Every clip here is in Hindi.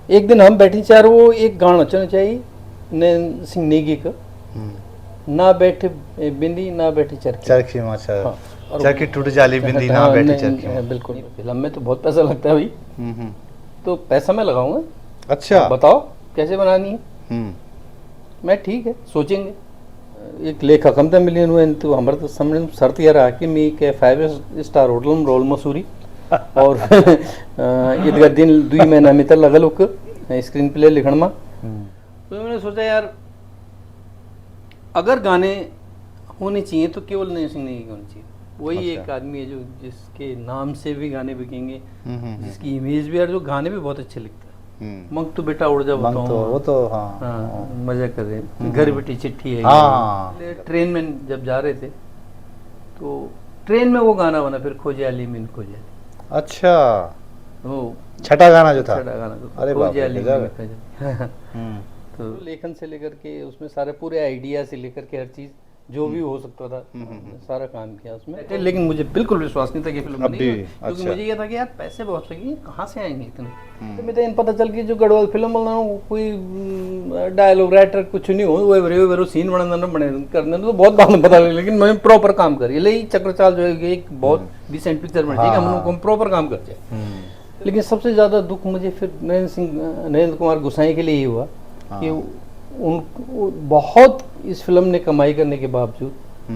एक दिन हम बैठे चार, वो एक गाना चलना चाहिए नैन सिंह नेगी का, ना बैठे बिंदी ना बैठे चरखी। चरखी माचा, हाँ, चरखी टूट जाली बिंदी ना हाँ, बैठी नहीं, चरखी माँ। बिल्कुल। फिल्म में तो बहुत पैसा लगता है भाई, हम्म। तो पैसा मैं लगाऊंगा। अच्छा। आप बताओ कैसे बनानी है। हम्म। मैं ठीक है सोचेंगे। एक लेखक हम मिलियन हुए तो हमारे तो समझ शर्त यह रहा कि मी के 5 स्टार होटल में रोल मसूरी और इधर दिन 2 महीना में तक लगल उक स्क्रीन प्ले लिखण में। तो मैंने सोचा यार अगर गाने होने चाहिए तो केवल नए सिंह नहीं होने चाहिए। वही अच्छा। एक आदमी है जो जिसके नाम से भी गाने बिकेंगे, हम्म। जिसकी इमेज भी है, जो गाने भी बहुत अच्छे लिखता है। मंग तो बेटा उड़ जा मंग बताऊं, तो वो तो हाँ हाँ मजा कर रहे, घर बेटी चिट्ठी है। हाँ। ट्रेन में जब जा रहे थे तो ट्रेन में वो गाना बना, फिर खोजे अली मिन खोजे अली। अच्छा, वो छठा गाना जो था। छठा गाना तो अरे बाप खोजे रे, अली गजब मिन है। खोजे अली। तो लेखन से लेकर के उसमें सारे पूरे आइडिया से लेकर के हर चीज जो भी हो सकता था सारा काम किया उसमें। लेकिन मुझे बिल्कुल विश्वास नहीं था कि फिल्म अब बनेगी, भी, क्योंकि अच्छा। मुझे ये था कि यार पैसे बहुत लगे, कहाँ से आएंगे इतने। तो मुझे इन पता चल कि जो गढ़वाल फिल्म बना कोई डायलॉग राइटर कुछ नहीं हो, वो सीन बनाना बने करने तो बहुत बाद में पता लगे, लेकिन मैंने प्रॉपर काम करी। ले चक्रचाल जो है एक बहुत डिसेंट पिक्चर बनी चाहिए, हम लोग प्रॉपर काम करते हैं। लेकिन सबसे ज़्यादा दुख मुझे फिर नरेंद्र कुमार गोसाई के लिए ही हुआ कि उन बहुत इस फिल्म ने कमाई करने के बावजूद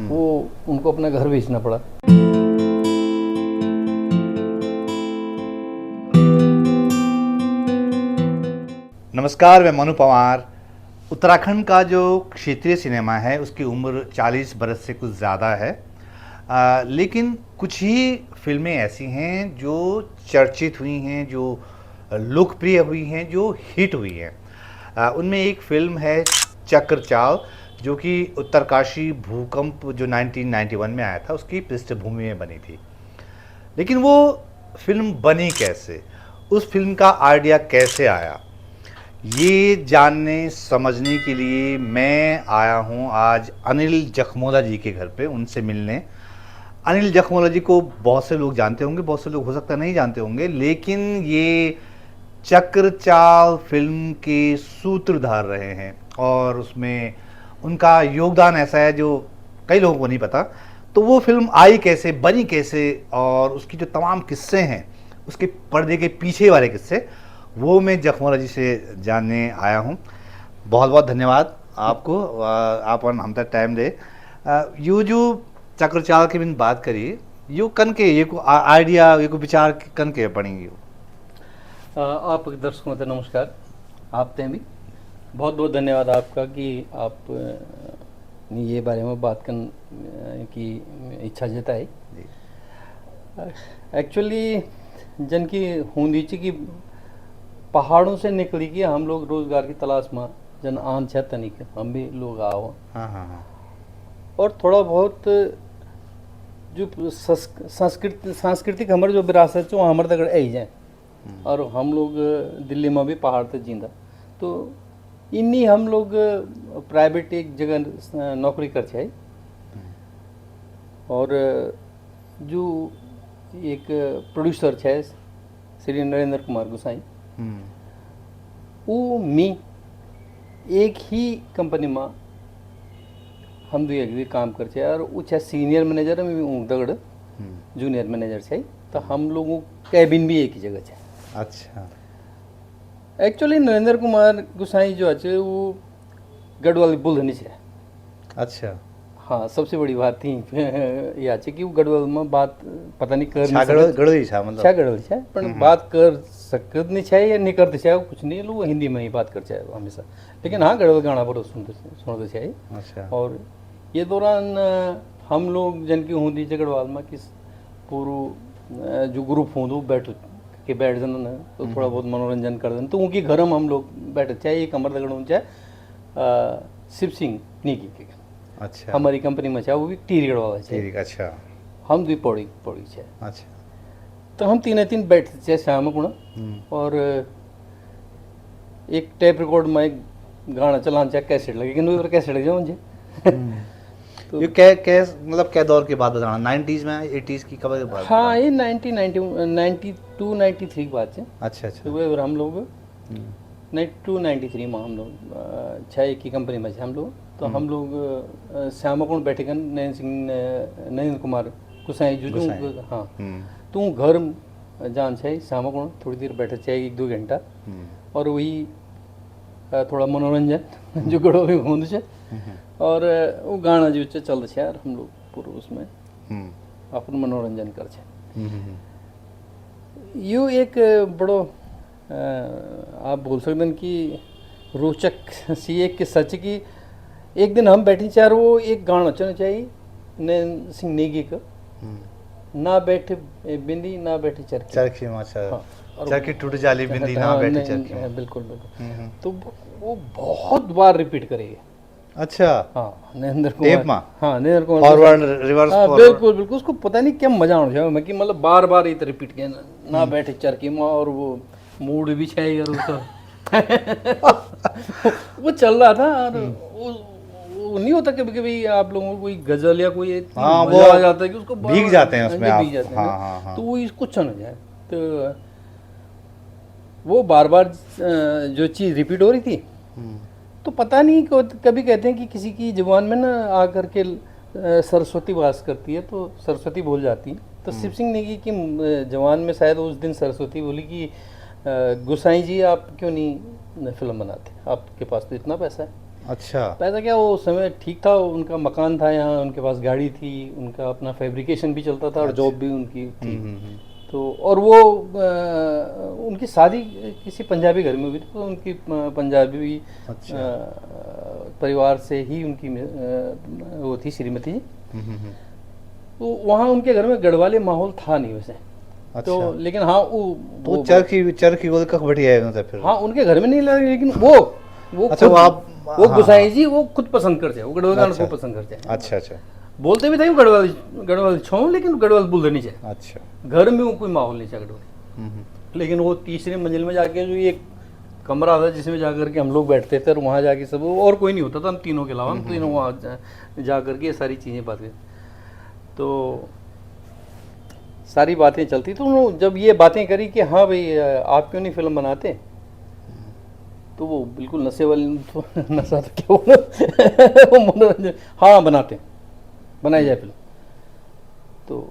वो उनको अपना घर बेचना पड़ा। नमस्कार, मैं मनु पवार। उत्तराखंड का जो क्षेत्रीय सिनेमा है उसकी उम्र 40 बरस से कुछ ज़्यादा है, लेकिन कुछ ही फिल्में ऐसी हैं जो चर्चित हुई हैं, जो लोकप्रिय हुई हैं, जो हिट हुई हैं। उनमें एक फिल्म है चक्रचाल, जो कि उत्तरकाशी भूकंप जो 1991 में आया था उसकी पृष्ठभूमि में बनी थी। लेकिन वो फिल्म बनी कैसे, उस फिल्म का आइडिया कैसे आया, ये जानने समझने के लिए मैं आया हूँ आज अनिल जखमोला जी के घर पे, उनसे मिलने। अनिल जखमोला जी को बहुत से लोग जानते होंगे, बहुत से लोग हो सकता नहीं जानते होंगे, लेकिन ये चक्रचाल फिल्म के सूत्रधार रहे हैं और उसमें उनका योगदान ऐसा है जो कई लोगों को नहीं पता। तो वो फिल्म आई कैसे, बनी कैसे, और उसकी जो तमाम किस्से हैं, उसके पर्दे के पीछे वाले किस्से, वो मैं जखमोला जी से जानने आया हूँ। बहुत बहुत धन्यवाद आपको, आप हम तक टाइम दे। यू जो चक्रचाल की बिन बात करी, यू कन के ये को आइडिया, ये को विचार कन के पड़ेंगे। आप दर्शकों से नमस्कार। आप भी बहुत बहुत धन्यवाद आपका कि आप ये बारे में बात करने की इच्छा जताई। एक्चुअली जन की हुंदीची की पहाड़ों से निकली कि हम लोग रोजगार की तलाश में जन आन छे तनिक हम भी लोग आओ। हाँ। और थोड़ा बहुत जो सांस्कृतिक हमारे जो विरासत जो हमारे तक आई जाए, और हम लोग दिल्ली में भी पहाड़ पे जींदा, तो इन्हीं हम लोग प्राइवेट एक जगह नौकरी कर छे। और जो एक प्रोड्यूसर छे श्री नरेंद्र कुमार गोसाई, वो मी एक ही कंपनी में हम भी काम कर छे, और वो छे सीनियर मैनेजर में भी दगड़ जूनियर मैनेजर छे, तो हम लोगों कैबिन भी एक ही जगह छे। अच्छा। एक्चुअली नरेंद्र कुमार गोसाई जो है वो गढ़वाल बुल्धनी है। अच्छा। हाँ, सबसे बड़ी बात थी यह है कि वो गढ़वाल में बात पता नहीं कर गढ़वाली छा मतलब छा गढ़वाली छा, पर बात कर सकत नहीं छे या नहीं करते छे, कुछ नहीं, लोग हिंदी में ही बात कर छे हमेशा। लेकिन हाँ, गढ़वाल गाना पर सुनते छे। अच्छा। और ये दौरान हम लोग जन की होती है गढ़वाल में कि पूरा जो ग्रुप हों बैठ जाना तो थोड़ा बहुत मनोरंजन कर देना, तो उनकी घर में हम लोग बैठे, चाहे एक अमर दगड़ चाहे शिव सिंह नीकी के। अच्छा। हमारी कंपनी में चाहे वो भी टीरी गढ़वाला चाहे। अच्छा। हम भी पौड़ी चाहे। अच्छा। तो हम तीन बैठते चाहे शाम को, और एक टेप रिकॉर्ड में एक गाना चलाना चाहे कैसेट लगे, लेकिन कैसेट लगे मुझे। तो ये क्या मतलब क्या दौर के बाद बताना, 90s में 80s की कब बात? हाँ, ये 1992-93 की बात है। अच्छा। तो हम लोग 92-93 में हम लोग छः की कंपनी में थे हम लोग। तो हम लोग श्यामाकुंड बैठेगन नरेंद्र कुमार कुसाई जो हाँ तू घर जान छे श्यामाकुंड थोड़ी देर बैठे छे 1-2 घंटा और वही थोड़ा मनोरंजन जो गड़ो भी होने छे और वो गाना जो चल छे यार हम लोग पूरा उसमें अपन मनोरंजन कर छे। यो एक बड़ो आप बोल सकते हैं कि रोचक सी एक कि सच की एक दिन हम बैठे चार वो एक गाना चलना चाहिए नैन सिंह नेगी का ना बैठे बिंदी ना बैठे चरखी चरखी माचा हाँ, चरखी टूट जाली बिंदी ना बैठी चरखी। बिल्कुल बिल्कुल तो वो बहुत बार रिपीट करेंगे। अच्छा हाँ नरेंद्र कुमार हाँ नरेंद्र कुमार फॉरवर्ड रिवर्स हाँ बिल्कुल बिल्कुल उसको पता नहीं क्या मजा आना चाहिए मैं कि मतलब बार बार ये रिपीट किया ना बैठे चरखी में और वो मूड भी चाहिए यार उसका वो चल रहा था और वो नहीं होता कभी कभी आप लोगों को कोई गजल या कोई हाँ, मजा आ जाता है कि उसको भीग जाते हैं उसमें आप। भीग जाते हैं हाँ, हाँ, हाँ। तो वो इसको चल जाए तो वो बार बार जो चीज़ रिपीट हो रही थी तो पता नहीं कभी कहते हैं कि किसी की जुबान में ना आकर के सरस्वती वास करती है तो सरस्वती बोल जाती है तो शिव सिंह नेगी की जवान में शायद उस दिन सरस्वती बोली कि गुसाई जी आप क्यों नहीं फिल्म बनाते आपके पास तो इतना पैसा है। अच्छा पैसा क्या वो समय ठीक था उनका मकान था यहाँ उनके पास गाड़ी थी उनका अपना फैब्रिकेशन भी चलता था और जॉब भी उनकी थी तो और वो उनकी शादी किसी पंजाबी घर में हुई थी तो उनकी पंजाबी परिवार से ही उनकी वो थी श्रीमती जी। तो वहाँ उनके घर में गढ़वाले माहौल था नहीं वैसे। अच्छा। तो लेकिन हाँ वो चरखी वो कख बढ़िया है मतलब फिर हाँ उनके घर में नहीं लगा लेकिन वो अच्छा वो गुसाई जी वो खुद पसंद करते हैं वो गढ़वाल गाना को पसंद करते हैं। अच्छा अच्छा बोलते भी थे गढ़वाल छो लेकिन गढ़वाल बोलते नहीं चाहिए। अच्छा घर में वो कोई माहौल नहीं चाहिए गढ़वाल लेकिन वो तीसरी मंजिल में जाके जो एक कमरा था जिसमें जाकर के हम लोग बैठते थे और वहाँ जाके सब और कोई नहीं होता था हम तीनों के अलावा हम तीनों वहाँ जा करके ये सारी चीज़ें बातें तो सारी बातें चलती तो उन्होंने जब ये बातें करी कि हाँ भाई आप क्यों नहीं फिल्म बनाते तो वो बिल्कुल नशे वाली तो नशा तो क्या वो मनोरंजन हाँ बनाई जाए फिल्म। तो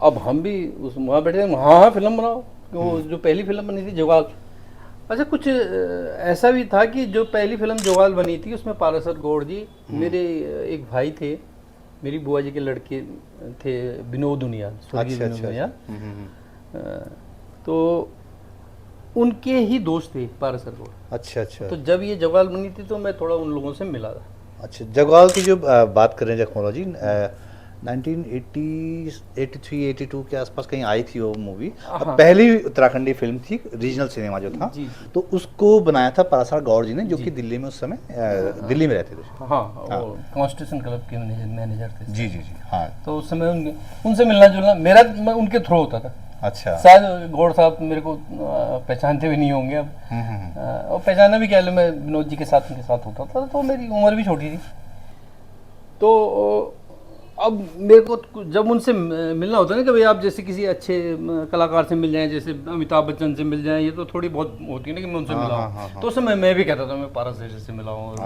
अब हम भी उस वहाँ बैठे हाँ फिल्म बनाओ वो जो पहली फिल्म बनी थी जुगाल। अच्छा कुछ ऐसा भी था कि जो पहली फिल्म जुगाल बनी थी उसमें पारासर गौड़ जी मेरे एक भाई थे मेरी बुआ जी के लड़के थे विनोद उनियाल विनोद उनियाल तो उनके ही दोस्त थे पारासर गौड़। अच्छा अच्छा तो जब ये जुगाल बनी थी तो मैं थोड़ा उन लोगों से मिला था। अच्छा जुगाल की जो बात कर रहे हैं जखमोला जी 1982 के आसपास कहीं आई थी वो मूवी। हाँ। पहली उत्तराखंडी फिल्म थी रीजनल सिनेमा जो था तो उसको बनाया था पारासर गौड़ जी ने जो कि दिल्ली में उस समय दिल्ली में रहते थे। हाँ वो कॉन्स्टिट्यूशन क्लब के मैनेजर थे। जी जी जी हाँ तो उस समय उनसे मिलना जुलना मेरा उनके थ्रू होता था। अच्छा शायद गौड़ साहब मेरे को पहचानते भी नहीं होंगे अब और पहचाना भी क्या मैं विनोद जी के साथ उनके साथ होता था तो मेरी उम्र भी छोटी थी। तो अब मेरे को जब उनसे मिलना होता है ना कि भाई आप जैसे किसी अच्छे कलाकार से मिल जाएं जैसे अमिताभ बच्चन से मिल जाएं ये तो थोड़ी बहुत होती है ना कि मैं उनसे मिला हूँ। तो उस समय मैं भी कहता था मैं पारस से मिला हूँ।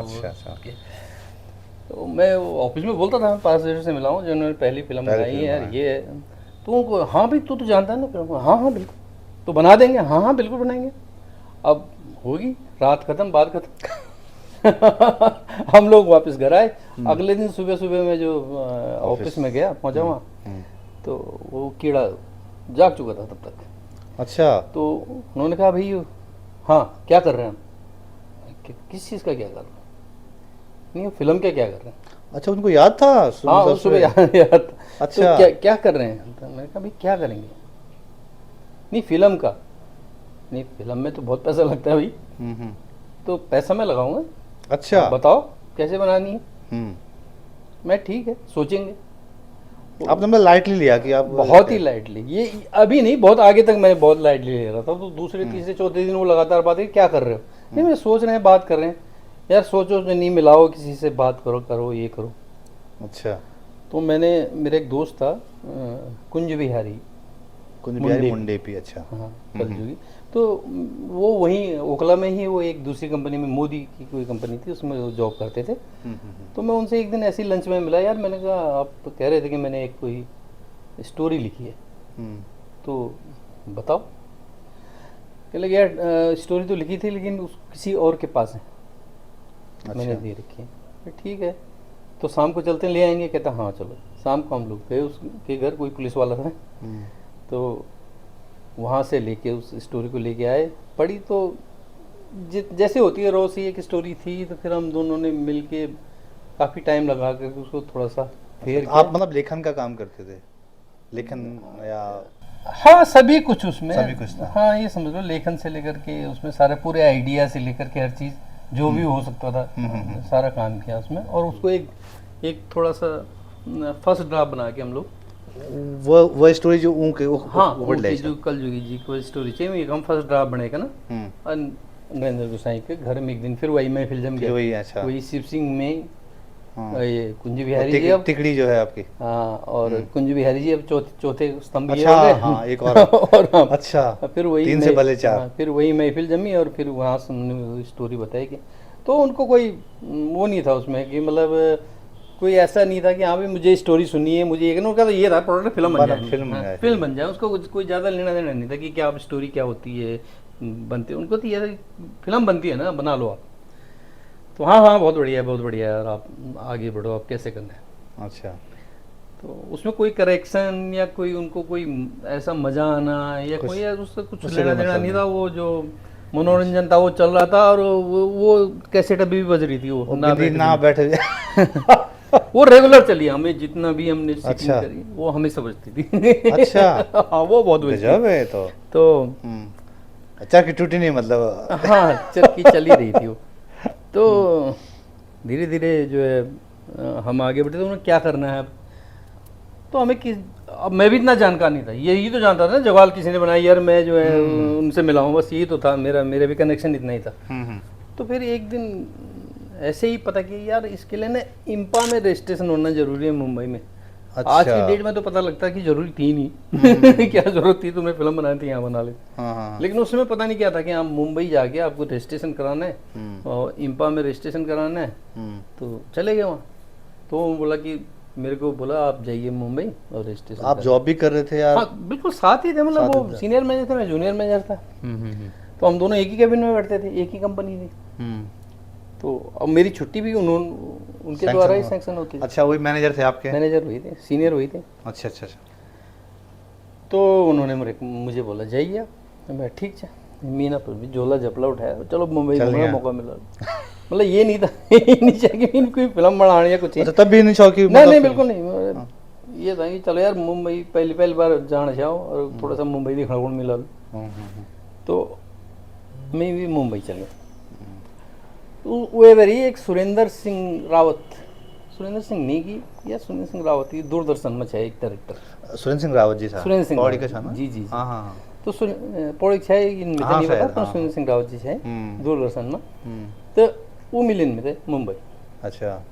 तो मैं ऑफिस में बोलता था पारस से मिला हूँ जिन्होंने पहली फिल्म बनाई है यार ये तो उनको हाँ भाई तू तो जानता है ना फिल्म हाँ हाँ बिल्कुल तो बना देंगे हाँ हाँ बिल्कुल बनाएंगे। अब होगी रात खत्म बात खत्म हम लोग वापस घर आए। अगले दिन सुबह सुबह मैं जो ऑफिस में गया पहुंचा वहाँ तो वो कीड़ा जाग चुका था तब तक। अच्छा तो उन्होंने कहा भाई हाँ क्या कर रहे हैं हम किस चीज़ का क्या कर रहे हैं नहीं फिल्म क्या क्या कर रहे हैं। अच्छा उनको याद था हाँ सुबह याद था। अच्छा तो क्या कर रहे हैं तो मैंने कहा भाई क्या करेंगे नहीं फिल्म का नहीं फिल्म में तो बहुत पैसा लगता है भाई तो पैसा मैं लगाऊंगा। अच्छा बताओ कैसे बनानी है। मैं ठीक है सोचेंगे। आपने मतलब लाइटली लिया कि आप बहुत ही लाइटली ये अभी नहीं बहुत आगे तक मैं बहुत लाइटली ले रहा था तो दूसरे तीसरे चौथे दिन वो लगातार बात है क्या कर रहे हो नहीं मैं सोच रहे हैं बात कर रहे हैं यार सोचो नहीं मिलाओ किसी से बात करो ये करो। अच्छा तो मैंने मेरा एक दोस्त था कुंज बिहारी मुंडेपी। अच्छा हाँ कलजुगी तो वो वहीं ओखला में ही वो एक दूसरी कंपनी में, मोदी की कोई कंपनी थी, उसमें वो जॉब करते थे। तो मैं उनसे एक दिन ऐसे ही लंच में मिला, यार मैंने कहा आप तो कह रहे थे कि मैंने एक कोई स्टोरी लिखी है, तो बताओ। कह लगे यार स्टोरी तो लिखी थी लेकिन किसी और के पास है, मैंने दे रखी है। फिर ठीक है, तो शाम को चलते ले आएंगे। कहता हाँ चलो। शाम को हम लोग गए उसके घर, कोई पुलिस वाला था, तो वहाँ से लेके उस स्टोरी को लेके आए, पढ़ी तो जैसे होती है रॉ सी एक स्टोरी थी। तो फिर हम दोनों ने मिल के काफ़ी टाइम लगा कर उसको थोड़ा सा फेर आप मतलब लेखन का काम करते थे, लेखन या? हाँ सभी कुछ उसमें, सभी कुछ था। हाँ ये समझ लो, लेखन से लेकर के उसमें सारे पूरे आइडिया से लेकर के हर चीज़ जो भी हो सकता था सारा काम किया उसमें। और उसको एक थोड़ा सा फर्स्ट ड्राफ्ट बना के हम लोग, वो स्टोरी जो वो हाँ ऊपर ले जो कल जोगी जी को स्टोरी चाहिए, एक हम फर्स्ट ड्राफ्ट बनेगा ना नरेंद्र गोसाई के घर में। एक दिन फिर वही महफिल जम गया, वही अच्छा, वही शिव सिंह में हाँ। ये कुंज बिहारी जी अब तिकड़ी जो है आपकी, हाँ, और कुंज बिहारी जी अब चौथे स्तंभ ये अच्छा, हो गए। हाँ, एक और और हम अच्छा, फिर वही 3 से भले 4, हाँ, फिर वही महफिल जमी और फिर वहाँ से हमने स्टोरी बताई कि, तो उनको कोई वो नहीं था उसमें कि मतलब कोई ऐसा नहीं था कि हाँ भाई मुझे स्टोरी सुननी है, मुझे एक उनका तो ये था प्रोडक्ट फिल्म बन जाए, फिल्म बन जाए। उसको कोई ज़्यादा लेना देना नहीं था कि क्या आप स्टोरी क्या होती है बनती है, उनको तो ये फिल्म बनती है ना, बना लो आप। तो हाँ हाँ बहुत बढ़िया है, बहुत बढ़िया है, और आप आगे बढ़ो, आप कैसे करना है। अच्छा, तो उसमें कोई करेक्शन या कोई उनको कोई ऐसा मजा आना या कोई उससे कुछ लेना देना नहीं था। वो जो मनोरंजन था वो चल रहा था, और वो कैसेट अभी भी बज रही थी, वो ना बैठे वो रेगुलर चली, हमें जितना भी हमने सीटिंग अच्छा, करी वो हमेशा बजती थी। अच्छा, हाँ वो बहुत गजब है। तो अच्छा की टूटी नहीं मतलब, हाँ चली रही थी वो। तो धीरे धीरे जो है हम आगे बढ़े, तो उन्हें क्या करना है अब। तो हमें अब मैं भी इतना जानकार नहीं था, यही तो जानता था ना जवाल किसी ने बनाई, यार मैं जो है उनसे मिला हूँ, बस यही तो था मेरे भी कनेक्शन इतना ही था। तो फिर एक दिन ऐसे ही पता किया यार इसके लिए ना इम्पा में रजिस्ट्रेशन होना जरूरी है मुंबई में। अच्छा। आज की डेट में तो पता लगता है कि जरूरी थी नहीं। क्या जरूरत थी, तुम्हें फिल्म बनानी थी यहाँ बना ले। लेकिन उसमें पता नहीं क्या था कि आप मुंबई जाके आपको रजिस्ट्रेशन कराना है और इम्पा में रजिस्ट्रेशन कराना है। तो चले गए वहाँ। तो वो बोला कि मेरे को बोला आप जाइए मुंबई और रजिस्ट्रेशन। आप जॉब भी कर रहे थे यार? हाँ बिल्कुल साथ ही थे, मतलब वो सीनियर मैनेजर थे, मैं जूनियर मैनेजर था। तो हम दोनों एक ही कैबिन में बैठते थे, एक ही कंपनी थी। तो अब मेरी छुट्टी भी उनके द्वारा ही सैंक्शन होती थी। अच्छा, वही मैनेजर थे आपके? मैनेजर वही थे, सीनियर वही थे। अच्छा अच्छा अच्छा। तो उन्होंने मुझे बोला जाइए। मैं ठीक है, मीनापुर में झोला झपला उठाया, चलो मुंबई घूमने मौका मिला। मतलब ये नहीं था नहीं चाहिए कि कोई फिल्म बनानी या कुछ। अच्छा, तब भी नहीं शौकी? नहीं बिल्कुल नहीं। ये था कि चलो यार मुंबई पहली बार जाना चाहो और थोड़ा सा मुंबई देखने को मिला। तो मैं भी मुंबई चल गया। वो वेरी एक सुरेंद्र सिंह रावत, सुरेंद्र सिंह नेगी या सुरेंद्र सिंह रावत, की दूरदर्शन में है एक डायरेक्टर। सुरेंद्र सिंह रावत जी, सुरेंद्र सिंह पौड़ी का था ना? जी जी हाँ हाँ। तो पौड़ी है इनमें तो नहीं पता, पर सुरेंद्र सिंह रावत जी है दूरदर्शन में। तो वो मिलन में थे मुंबई। अच्छा।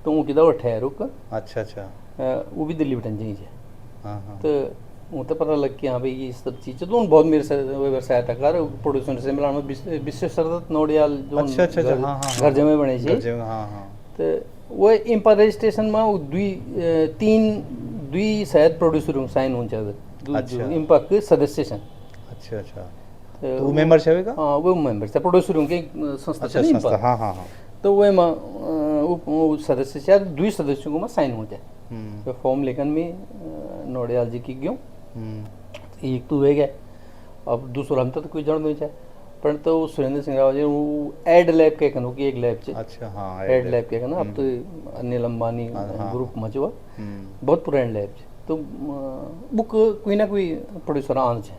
तो वो किधर ठहरो का। अच्छा अच्छा। वो भी दिल्ली बटन जी है। हाँ हाँ। तो वो तो पता लग कि हाँ भाई ये सब चीज़ तो बहुत मेरे से सहायता कर प्रोड्यूसर से मिला विश्व शरदत नोडियाल जो अच्छा अच्छा अच्छा। हाँ हाँ। घर जमे बने छे। हाँ हाँ। तो वो इम्पा रजिस्ट्रेशन में वो दुई शायद प्रोड्यूसर साइन हो जाते। अच्छा। इम्पा के सदस्य हैं। अच्छा अच्छा। तो वो मेंबर है का? हाँ वो मेंबर है, प्रोड्यूसर के संस्था। अच्छा संस्था। हाँ हाँ हाँ। तो वो सदस्य शायद दुई सदस्यों को में साइन हो जाए। तो फॉर्म लेखन में नोडियाल जी की क्यों एक तो वे गए, अब दूसरा हम तो कोई जन नहीं चाहे। पर तो सुरेंद्र सिंह रावत जी वो एड लैब के कनो की एक लैब से। अच्छा हाँ एड लैब के कनो। अब तो अनिल अंबानी ग्रुप मचवा बहुत पुरानी लैब है। तो बुक कोई ना कोई प्रोड्यूसर आन है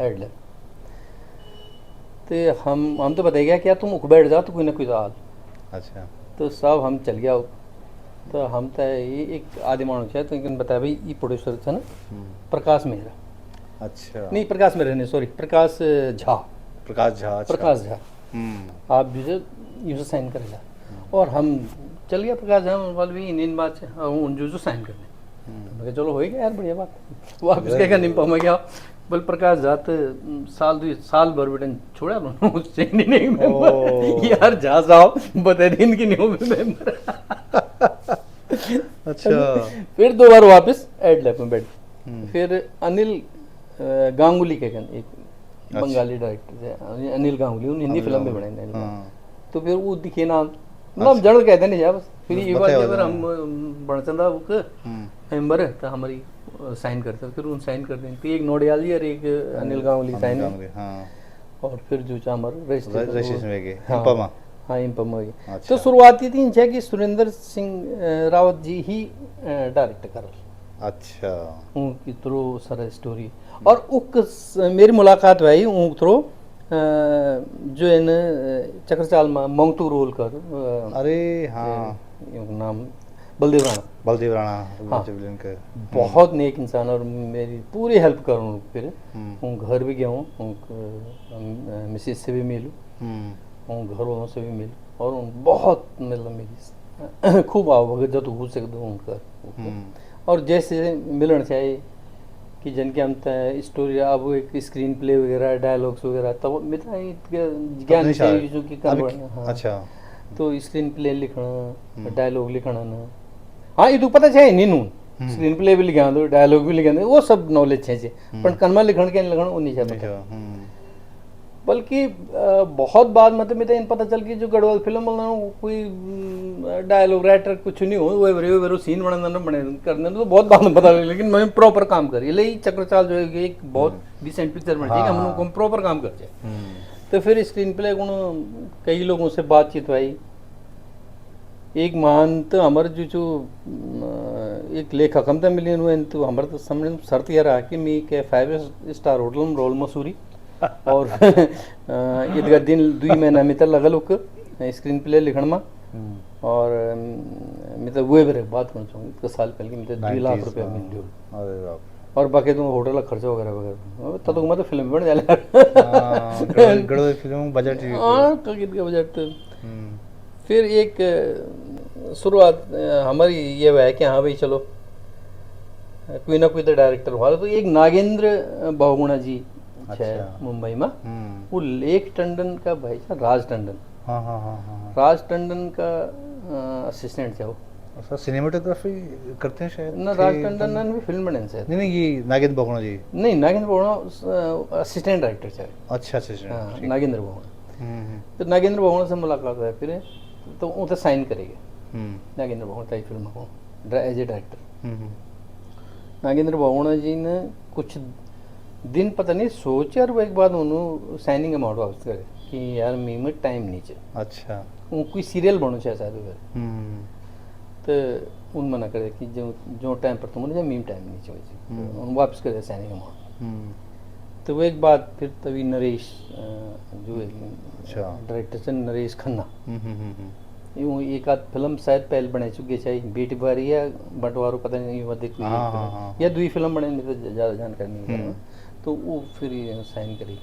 एड लैब। तो हम तो बताया क्या तुम उख बैठ जाओ तो कोई ना कोई हाल। अच्छा। तो सब हम चल गया। तो हम तो ये एक आदि मानव है, तो इनके बताया भाई ये प्रोड्यूसर था ना प्रकाश मेहरा। अच्छा। नहीं प्रकाश मेहरा नहीं, सॉरी प्रकाश झा। प्रकाश झा। प्रकाश झा आप जो यूँ साइन करेगा। और हम चल गया प्रकाश झा वाल भी इन बात से जो साइन करने। तो चलो हो गया यार बढ़िया बात। वापस क्या निम्पा में गया बल प्रकाश जात साल भर बेटन छोड़ा उससे नहीं मेंबर यार जा साहब बता दिन की नहीं हो मेंबर। अच्छा। फिर 2 बार वापस एड लैब में बैठ। फिर अनिल गांगुली के एक बंगाली डायरेक्टर है अनिल गांगुली, उन हिंदी फिल्म में बनाए हैं। तो फिर वो दिखे नाम जड़ कहते नहीं जा बस। फिर ये बात अगर हम बड़चंदा मेंबर है तो हमारी साइन करते हैं, फिर उन साइन कर दें। तो एक नोडियाल जी और एक अनिल गांगुली साइन है। और फिर जो चामर रजिस्ट्रेशन में गए इंपमा। हाँ इंपमा हो गई। तो शुरुआती थी है कि सुरेंद्र सिंह रावत जी ही डायरेक्ट कर। अच्छा। उनकी थ्रू सारा स्टोरी और उक मेरी मुलाकात हुई उन थ्रू जो है न चक्रचाल में मंगतू रोल कर। अरे हाँ नाम बलदेव राणा। हाँ, बहुत नेक इंसान और मेरी पूरी हेल्प करूँ। फिर उन घर भी गया हूँ, मिसेस से भी मिलूँ, उन घर वालों से भी मिलूँ और उन बहुत मतलब मेरी खूब आओ भगत जो हो सकते उनका। और जैसे मिलन चाहिए कि जिनके हम स्टोरी अब एक स्क्रीन प्ले वगैरह डायलॉग्स वगैरह तब मित्र ज्ञान चाहिए जो कि हाँ। अच्छा। तो स्क्रीन प्ले लिखना डायलॉग लिखना ना हाँ ये तो पता चाहिए नहीं नून स्क्रीन प्ले भी लिखा दो डायलॉग भी लिखा दो वो सब नॉलेज चाहिए पर कनमा लिखण के लिखण वो नहीं चाहिए। बल्कि बहुत बाद मतलब में इन पता चल कि जो गढ़वाल फिल्म बनाना कोई डायलॉग राइटर कुछ नहीं हो वो सीन बनाना बने करने तो बहुत बाद में पता लगे। लेकिन मैं प्रॉपर काम करी ले चक्रचाल जो है एक बहुत डिसेंट पिक्चर बन जाएगी हम लोग प्रॉपर काम कर जाए। तो फिर स्क्रीन प्ले कई लोगों से बातचीत हुई। एक महान तो हमारे जो एक लेखक हम तो मिले हुए तो हमारे तो समझ शर्त यह रहा कि मैं के 5 स्टार होटल में रोल मसूरी और ईदगा दिन 2 महीना में तो लगल उक स्क्रीन प्ले लिखण में और मैं तो वो भी बात करना चाहूँगी 1 साल पहले मैं तो 2 लाख रुपया मिल दियो और बाकी तो होटल का खर्चा वगैरह वगैरह तब मैं तो फिल्म बन जाए गढ़वाल फिल्म बजट हाँ का बजट। फिर एक शुरुआत हमारी ये है कि हाँ भाई चलो कोई ना कोई तो डायरेक्टर हुआ। तो एक नागेंद्र बहुगुणा जी है मुंबई में वो लेक टंडन का भाई था राज टंडन। हाँ राज टंडन का असिस्टेंट है वो सिनेमेटोग्राफी करते हैं शायद ना राज टंडन ने भी फिल्म बने शायद नहीं ये नागेंद्र बहुगुणा जी नहीं नागेंद्र बहुगुणा असिस्टेंट डायरेक्टर शायद। अच्छा असिस्टेंट नागेंद्र बहुगुणा। तो नागेंद्र बहुगुणा से मुलाकात है फिर तो वो तो साइन करेगा नागेंद्र बहुगुणा की फिल्म को as a director. Nagendra Bahuguna ji ने कुछ दिन पता नहीं सोचा और वो एक बार उन्होंने साइनिंग अमाउंट वापस करे कि यार मी में टाइम नहीं चाहिए। अच्छा वो कोई सीरियल बनो चाहे शायद तो उन मना करे कि जो टाइम पर तुम मीम टाइम नहीं चाहिए उन वापस करे साइनिंग अमाउंट। तो वो एक बात फिर तभी नरेश जो डायरेक्टर से नरेश खन्ना यूँ एक आध फिल्म शायद पहले बने चुके चाहे बेटी बारी या बंटवारो पता नहीं या 2 फिल्म बने नहीं तो ज़्यादा जानकारी नहीं। तो वो फिर साइन करी।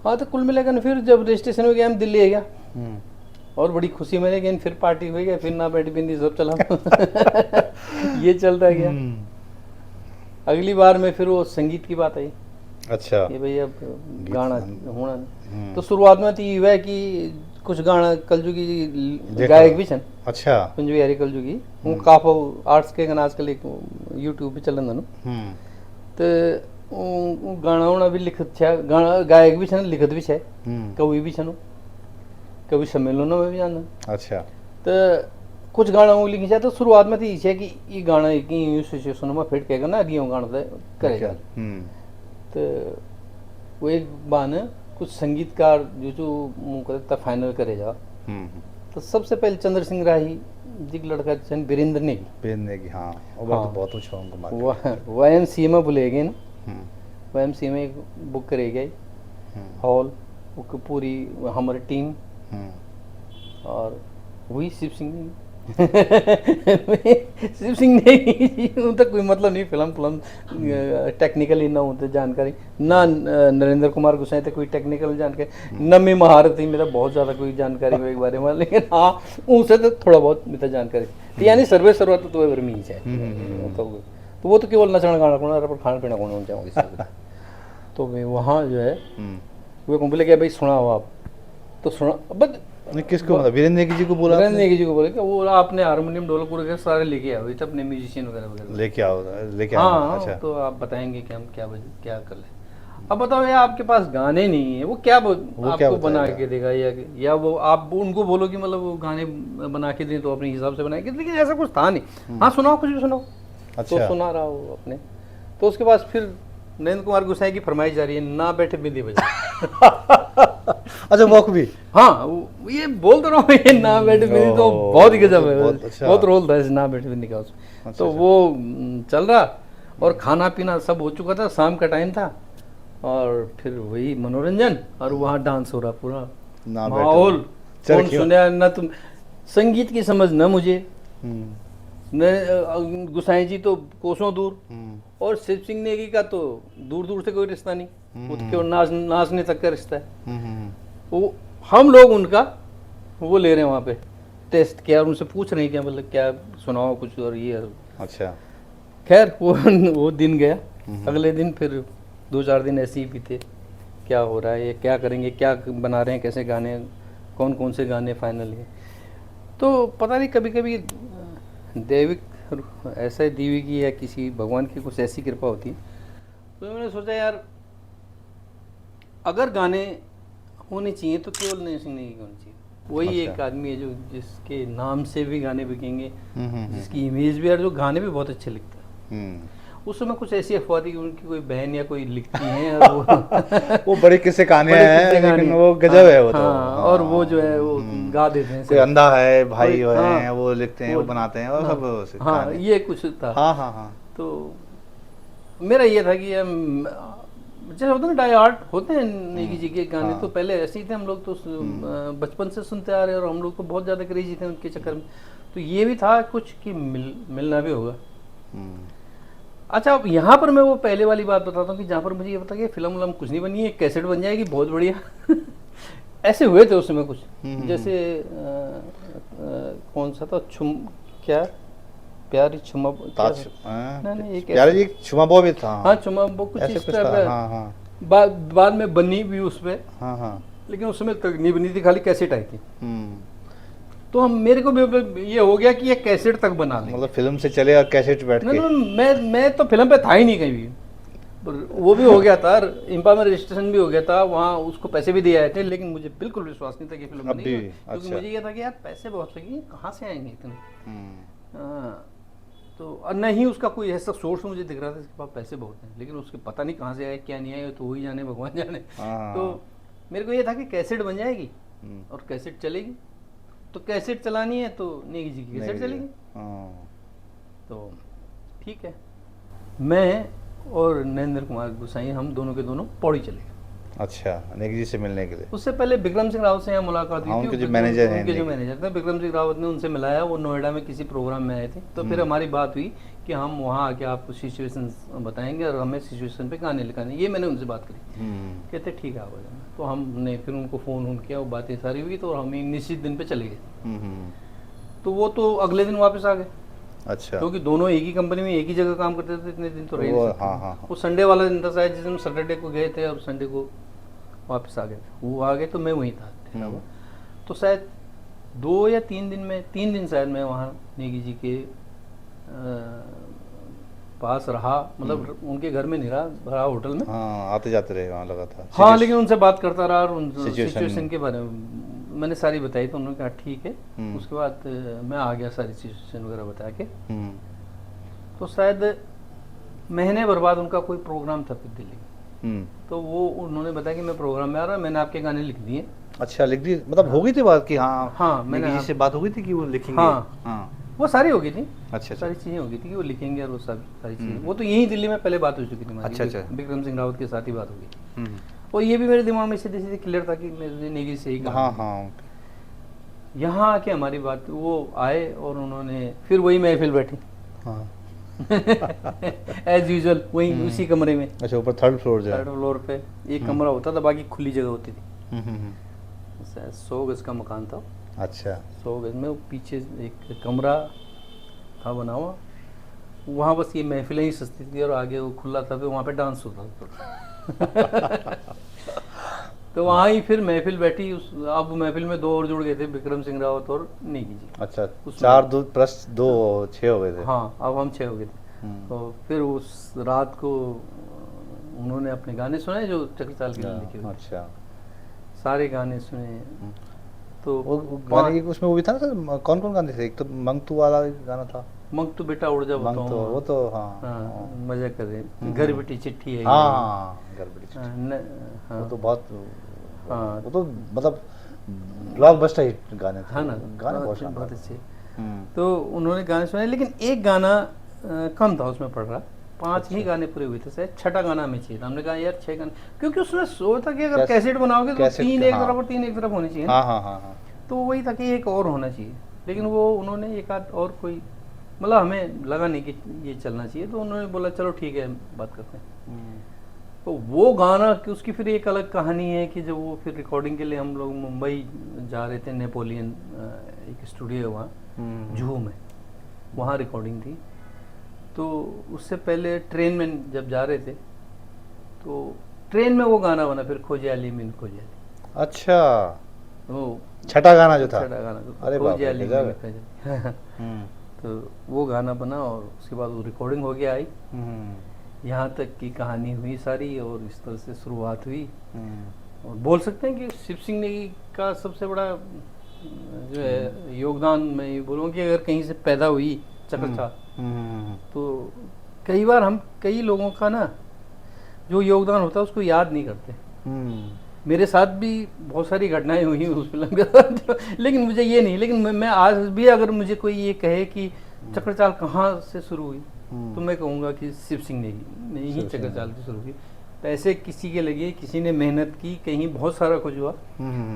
हाँ तो कुल मिलाकर फिर जब रजिस्ट्रेशन हो गया हम दिल्ली आ गया और बड़ी खुशी मिली गई। फिर पार्टी हुई गया फिर ना बैठी बिंदी सब चला ये चलता गया। अगली बार में फिर वो संगीत की बात आई। अच्छा ये भाई अब गाना होना तो शुरुआत में तो ये हुआ कि कुछ गाना कलजुगी गायक भी छन। अच्छा कुंज बिहारी कलजुगी वो काफो आर्ट्स के गाना आजकल एक यूट्यूब पे चलन दनो तो गाना होना भी लिखत छे गाना गायक भी छन लिखत भी छे कवि भी छनो कवि सम्मेलनों में भी जाना। अच्छा तो कुछ गाना वो लिखी जाए तो शुरुआत में तो ये कि ये गाना एक सिचुएशन में फिट कहेगा ना अभी गाना करेगा। तो वो एक बान कुछ संगीतकार जो कहता फाइनल करेगा तो सबसे पहले चंद्र सिंह राही जी लड़का चंद वीरेंद्र नेगी हाँ वो तो बहुत अच्छा उनको YMCA में बुलेगे ना YMCA में एक बुक करेगा हॉल पूरी हमारी टीम और वही शिव सिंह शिव सिंह ने तो कोई मतलब नहीं फिल्म टेक्निकली ना होते जानकारी ना नरेंद्र कुमार गुसाई तो कोई टेक्निकल जानकारी न मैं महारत थी मेरा बहुत ज़्यादा कोई जानकारी के बारे में। लेकिन हाँ उनसे तो थोड़ा बहुत मेरा जानकारी यानी सर्वे सर्वत तो में ही है तो वो तो केवल नचना गाना कोना पर खाना पीना कौन चाहूँगी तो मैं वहाँ जो है वो बोले कि भाई सुनाओ आप, तो सुना बस नहीं, किसको मतलब वीरेंद्र नेगी जी को बोला वीरेंद्र आपने? नेगी जी को बोले कि वो आपने हारमोनियम ढोलक वगैरह सारे लेके आओ, तो अपने म्यूजिशियन वगैरह वगैरह लेके आओ, लेके हाँ आओ। हाँ, अच्छा, तो आप बताएंगे कि हम क्या कर लें। अब बताओ यार, आपके पास गाने नहीं है, वो क्या आपको बना बताएगा? के देगा, या वो आप उनको बोलो कि मतलब वो गाने बना के दें तो अपने हिसाब से बनाएंगे, लेकिन ऐसा कुछ था नहीं। हाँ सुनाओ, कुछ भी सुनाओ। तो अच्छा। सुना रहा वो अपने। तो उसके बाद फिर नरेंद्र कुमार गोसाई की फरमाइश जा रही है, ना बैठे बिंदी बजा। अच्छा, वॉक भी। हाँ ये बोल तो रहा हूँ, ये ना बैठे बिंदी तो बहुत ही गजब है, बहुत अच्छा। बहुत रोल था इस ना बैठे बिंदी का उसमें। तो वो चल रहा, और खाना पीना सब हो चुका था, शाम का टाइम था, और फिर वही मनोरंजन, और वहाँ डांस हो रहा पूरा माहौल। कौन सुने ना, तुम संगीत की समझ न मुझे, गुसाई जी तो कोसों दूर, और शिव सिंह नेगी का तो दूर दूर से कोई रिश्ता नहीं, वो तो केवल नाचने तक का रिश्ता है। वो हम लोग उनका वो ले रहे हैं वहाँ पे टेस्ट किया, और उनसे पूछ रहे हैं क्या मतलब क्या सुनाओ कुछ, और ये। अच्छा। खैर वो दिन गया। अगले दिन फिर 2-4 दिन ऐसे ही बीते, क्या हो रहा है, ये क्या करेंगे, क्या बना रहे हैं, कैसे गाने, कौन कौन से गाने फाइनल है। तो पता नहीं, कभी कभी दैविक ऐसा देवी की या किसी भगवान की कुछ ऐसी कृपा होती है। तो मैंने सोचा यार, अगर गाने होने चाहिए तो केवल नए सिंह नहीं होने चाहिए। वही एक आदमी है जो जिसके नाम से भी गाने बिकेंगे, जिसकी इमेज भी, और जो गाने भी बहुत अच्छे लिखते हैं। उस समय कुछ ऐसी अफवाह थी कि उनकी कोई बहन या कोई लिखती है, और वो वो बड़े किस्से कहानी है, लेकिन वो गजब है वो तो। हाँ, और वो जो है वो गा देते हैं। कोई अंधा है भाई है, हाँ, वो लिखते हैं, वो बनाते हैं, और सब। हाँ ये कुछ था। हाँ हाँ हाँ। तो मेरा ये था कि जैसे होता है ना, डाई हार्ट होते हैं नेगी जी के गाने। तो पहले ऐसे ही थे, हम लोग तो बचपन से सुनते आ रहे हैं, और हम लोग तो बहुत ज़्यादा क्रेजी थे उनके चक्कर में। तो ये भी था कुछ कि मिलना भी होगा। अच्छा, अब यहाँ पर मैं वो पहले वाली बात बताता हूँ कि जहाँ पर मुझे ये पता कि फिल्म कुछ नहीं बनी है, कैसेट बन जाएगी बहुत बढ़िया। ऐसे हुए थे उस समय कुछ, जैसे कौन सा था, क्या प्यारी छुमा, प्यारी छुमा भी था। हाँ छुमा कुछ इस तरह। बाद में बनी भी उस पे, लेकिन उस समय तक नहीं बनी थी, खाली कैसेट आई थी। तो हम मेरे को भी ये हो गया कि ये कैसेट तक बना लें, मतलब फिल्म से चले और कैसेट बैठ के। मैं तो फिल्म पे था ही नहीं कहीं भी, वो भी हो गया था, इंपा में रजिस्ट्रेशन भी हो गया था, वहाँ उसको पैसे भी दिए आए थे, लेकिन मुझे बिल्कुल विश्वास नहीं था कि फिल्म बनेगी, क्योंकि मुझे ये था कि यार पैसे बहुत लगे, कहाँ से आएंगे इतने। तो न ही उसका कोई ऐसा सोर्स मुझे दिख रहा था इसके पास पैसे बहुत हैं, लेकिन उसके पता नहीं कहाँ से आए क्या नहीं आए, तो वही जाने भगवान जाने। तो मेरे को ये था कि कैसेट बन जाएगी और कैसेट चलेगी, तो कैसेट चलानी है तो नेगी जी की कैसेट चलेगी। तो ठीक है, मैं और नरेंद्र कुमार गोसाई हम दोनों के दोनों पौड़ी चले गए। अच्छा, नेगी जी से मिलने के लिए। उससे पहले विक्रम सिंह रावत से यहाँ मुलाकात हुई थी। उनके जो मैनेजर हैं, उनके जो मैनेजर थे विक्रम सिंह रावत ने उनसे मिलाया, वो नोएडा में किसी प्रोग्राम में आए थे। तो फिर हमारी बात हुई कि हम वहाँ आके आपको सिचुएशन बताएंगे और हमें सिचुएशन पे गाने लिखाने, ये मैंने उनसे बात करी। कहते ठीक है, आ जाना। तो हमने फिर उनको फ़ोन किया, वो बातें सारी हुई, तो हम निश्चित दिन पे चले गए। तो वो तो अगले दिन वापस आ गए। अच्छा, क्योंकि दोनों एक ही कंपनी में एक ही जगह काम करते थे, इतने दिन तो रह नहीं सकते। वो संडे वाला दिन था शायद, जिस दिन सैटरडे को गए थे और संडे को वापस आ गए थे। वो आ गए तो मैं वहीं था। तो शायद 2 या 3 दिन में, 3 दिन शायद मैं वहाँ नेगी जी के पास रहा, मतलब उनके घर में नहीं रहा होटल में। हाँ, आते जाते रहे वहाँ लगातार। हाँ, लेकिन उनसे बात करता रहा और उन सिचुएशन के बारे में मैंने सारी बताई, तो उन्होंने कहा ठीक है। उसके बाद मैं आ गया सारी सिचुएशन वगैरह बता के। तो शायद महीने भर बाद उनका कोई प्रोग्राम था फिर दिल्ली में। तो वो उन्होंने बताया कि मैं प्रोग्राम में आ रहा, मैंने आपके गाने लिख दिए। अच्छा, लिख दिए, मतलब हो गई थी बात कि हाँ मैंने से बात हो गई थी कि वो लिखेंगे। हाँ, वो सारी हो गई थी। अच्छा, सारी चीज़ें हो गई थी कि वो लिखेंगे, और वो सारी चीज़ें, वो तो यहीं दिल्ली में पहले बात हो चुकी थी हमारी। अच्छा, विक्रम सिंह रावत के साथ ही बात हो गई। और ये भी मेरे दिमाग में सीधे सीधे क्लियर था कि मैं नेगी से ही कहा। हाँ, यहाँ आके हमारी बात, वो आए और उन्होंने फिर वही महफिल बैठी एज यूजुअल, वही उसी कमरे में। अच्छा, ऊपर थर्ड फ्लोर पे एक कमरा होता था, बाकी खुली जगह होती थी। 100 गज का मकान था। अच्छा, 100 गज में पीछे एक कमरा था बना हुआ, वहाँ बस ये महफिलें ही सस्ती थी और आगे वो खुला था, तो वहाँ पे डांस होता था। तो वहाँ ही फिर महफिल बैठी। अब महफिल में 2 और जुड़ गए थे, विक्रम सिंह रावत और नेगी जी। अच्छा, उसमें- 4 2 प्लस 2 6 हो गए थे। हाँ, अब हम 6 हो गए थे। तो फिर उस रात को उन्होंने अपने गाने सुनाए जो चक्रचाल के लिए लिखे हुए थे। अच्छा, सारे गाने सुने। तो वो गाने की उसमें वो भी था ना सर, कौन कौन गाने थे? एक तो मंगतू वाला गाना था। मंग तो बेटा उड़ जा मंग तो बताऊं। वो तो हाँ हाँ, मजा कर रहे। घर बेटी चिट्ठी है। हाँ गड़बड़ी। हाँ, वो तो बहुत, हाँ, वो तो मतलब ब्लॉकबस्टर हिट गाने थे। हाँ ना, गाने बहुत बहुत शानदार अच्छे। हम्म, तो उन्होंने गाने सुनाए, लेकिन एक गाना कम था उसमें पड़ रहा। 5 ही गाने पूरे हुए थे शायद, 6ठा गाना हमें चाहिए था। हमने कहा यार 6 गाने, क्योंकि उसमें सोचा था कि अगर कैसेट बनाओगे तो कैसेट 3 का, एक हाँ। तरफ और 3 एक तरफ होनी चाहिए ना। हाँ हाँ हाँ हाँ। तो वही था कि एक और होना चाहिए, लेकिन वो उन्होंने एक आध और कोई, मतलब हमें लगा नहीं कि ये चलना चाहिए, तो उन्होंने बोला चलो ठीक है बात करते हैं। तो वो गाना कि उसकी फिर एक अलग कहानी है कि जब वो फिर रिकॉर्डिंग के लिए हम लोग मुंबई जा रहे थे, नेपोलियन एक स्टूडियो है वहाँ जुहू में, वहाँ रिकॉर्डिंग थी। तो उससे पहले ट्रेन में जब जा रहे थे, तो ट्रेन में वो गाना बना फिर, खोजे आली मीन खोजे आली। अच्छा, वो 6ठा गाना जो था। छठा गाना, तो अरे बाप खोजे रे, आली गजब मीन है। खोजे आली। हम्म, तो वो गाना बना और उसके बाद वो रिकॉर्डिंग हो गया आई। हम्म, यहाँ तक की कहानी हुई सारी, और इस तरह से शुरुआत हुई। हम्म, और बोल सकते हैं कि शिव सिंह नेगी का सबसे बड़ा जो है योगदान, मैं ये बोलूँ कि अगर कहीं से पैदा हुई चक्रचाल, तो कई बार हम कई लोगों का ना जो योगदान होता है उसको याद नहीं करते। मेरे साथ भी बहुत सारी घटनाएं हुई हैं उस फिल्म के साथ, लेकिन मुझे ये नहीं, लेकिन मैं आज भी अगर मुझे कोई ये कहे कि चक्रचाल कहाँ से शुरू हुई, तो मैं कहूँगा कि शिव सिंह ने ही चक्रचाल की शुरू की। पैसे किसी के लगे, किसी ने मेहनत की, कहीं बहुत सारा कुछ हुआ,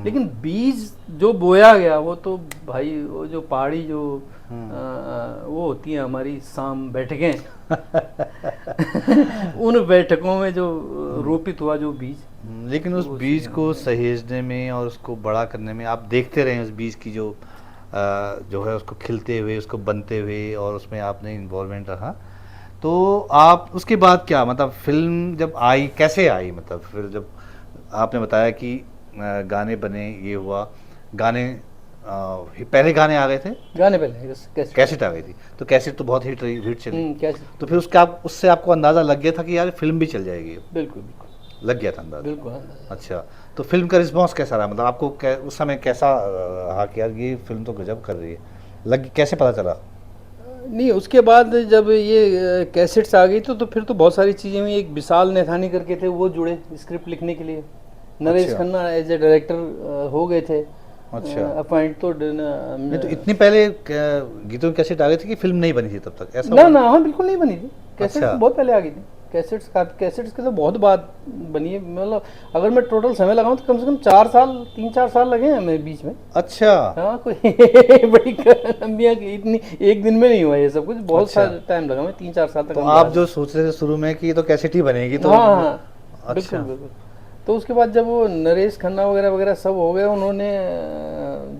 लेकिन बीज जो बोया गया वो तो भाई, वो जो पहाड़ी जो वो होती है हमारी शाम बैठकें, उन बैठकों में जो रोपित हुआ जो बीज, लेकिन उस बीज को सहेजने में और उसको बड़ा करने में आप देखते रहे उस बीज की जो है उसको खिलते हुए, उसको बनते हुए, और उसमें आपने इन्वॉल्वमेंट रहा। तो आप उसके बाद क्या, मतलब फिल्म जब आई कैसे आई, मतलब फिर जब आपने बताया कि गाने बने, ये हुआ, गाने पहले गाने आ गए थे, गाने पहले कैसेट आ गई थी, तो कैसेट तो बहुत हिट चली, कैसेट, तो फिर उससे आपको अंदाज़ा लग गया था कि यार फिल्म भी चल जाएगी? बिल्कुल बिल्कुल लग गया था अंदाजा? बिल्कुल। अच्छा, तो फिल्म का रिस्पांस कैसा रहा, मतलब आपको उस समय कैसा रहा कि यार ये फिल्म तो गजब कर रही है, कैसे पता चला? नहीं, उसके बाद जब ये कैसेट्स आ गई तो फिर तो बहुत सारी चीज़ें हुई। एक विशाल नैथानी करके थे, वो जुड़े स्क्रिप्ट लिखने के लिए। नरेश अच्छा। खन्ना एज ए डायरेक्टर हो गए थे। अच्छा, अपॉइंट तो नहीं तो इतनी पहले गीतों की कैसेट आ गई थी कि फिल्म नहीं बनी थी तब तक, ऐसा ना हुआ? ना, हाँ बिल्कुल नहीं बनी थी। कैसेट्स अच्छा। तो बहुत पहले आ गई थी। कैसेट्स के तो बहुत बाद बनी है, मतलब अगर मैं टोटल समय लगाऊं तो कम से कम 3-4 साल लगे हैं हमें बीच में। अच्छा, हाँ, कोई बड़ी लंबिया की इतनी एक दिन में नहीं हुआ ये सब कुछ, बहुत अच्छा। सारा टाइम लगा, मैं 3-4 साल तक। तो आप जो सोच रहे थे शुरू में कि ये तो कैसेट ही बनेगी, तो हाँ हाँ, अच्छा। बिल्कुल बिल्कुल। तो उसके बाद जब वो नरेश खन्ना वगैरह वगैरह सब हो गए, उन्होंने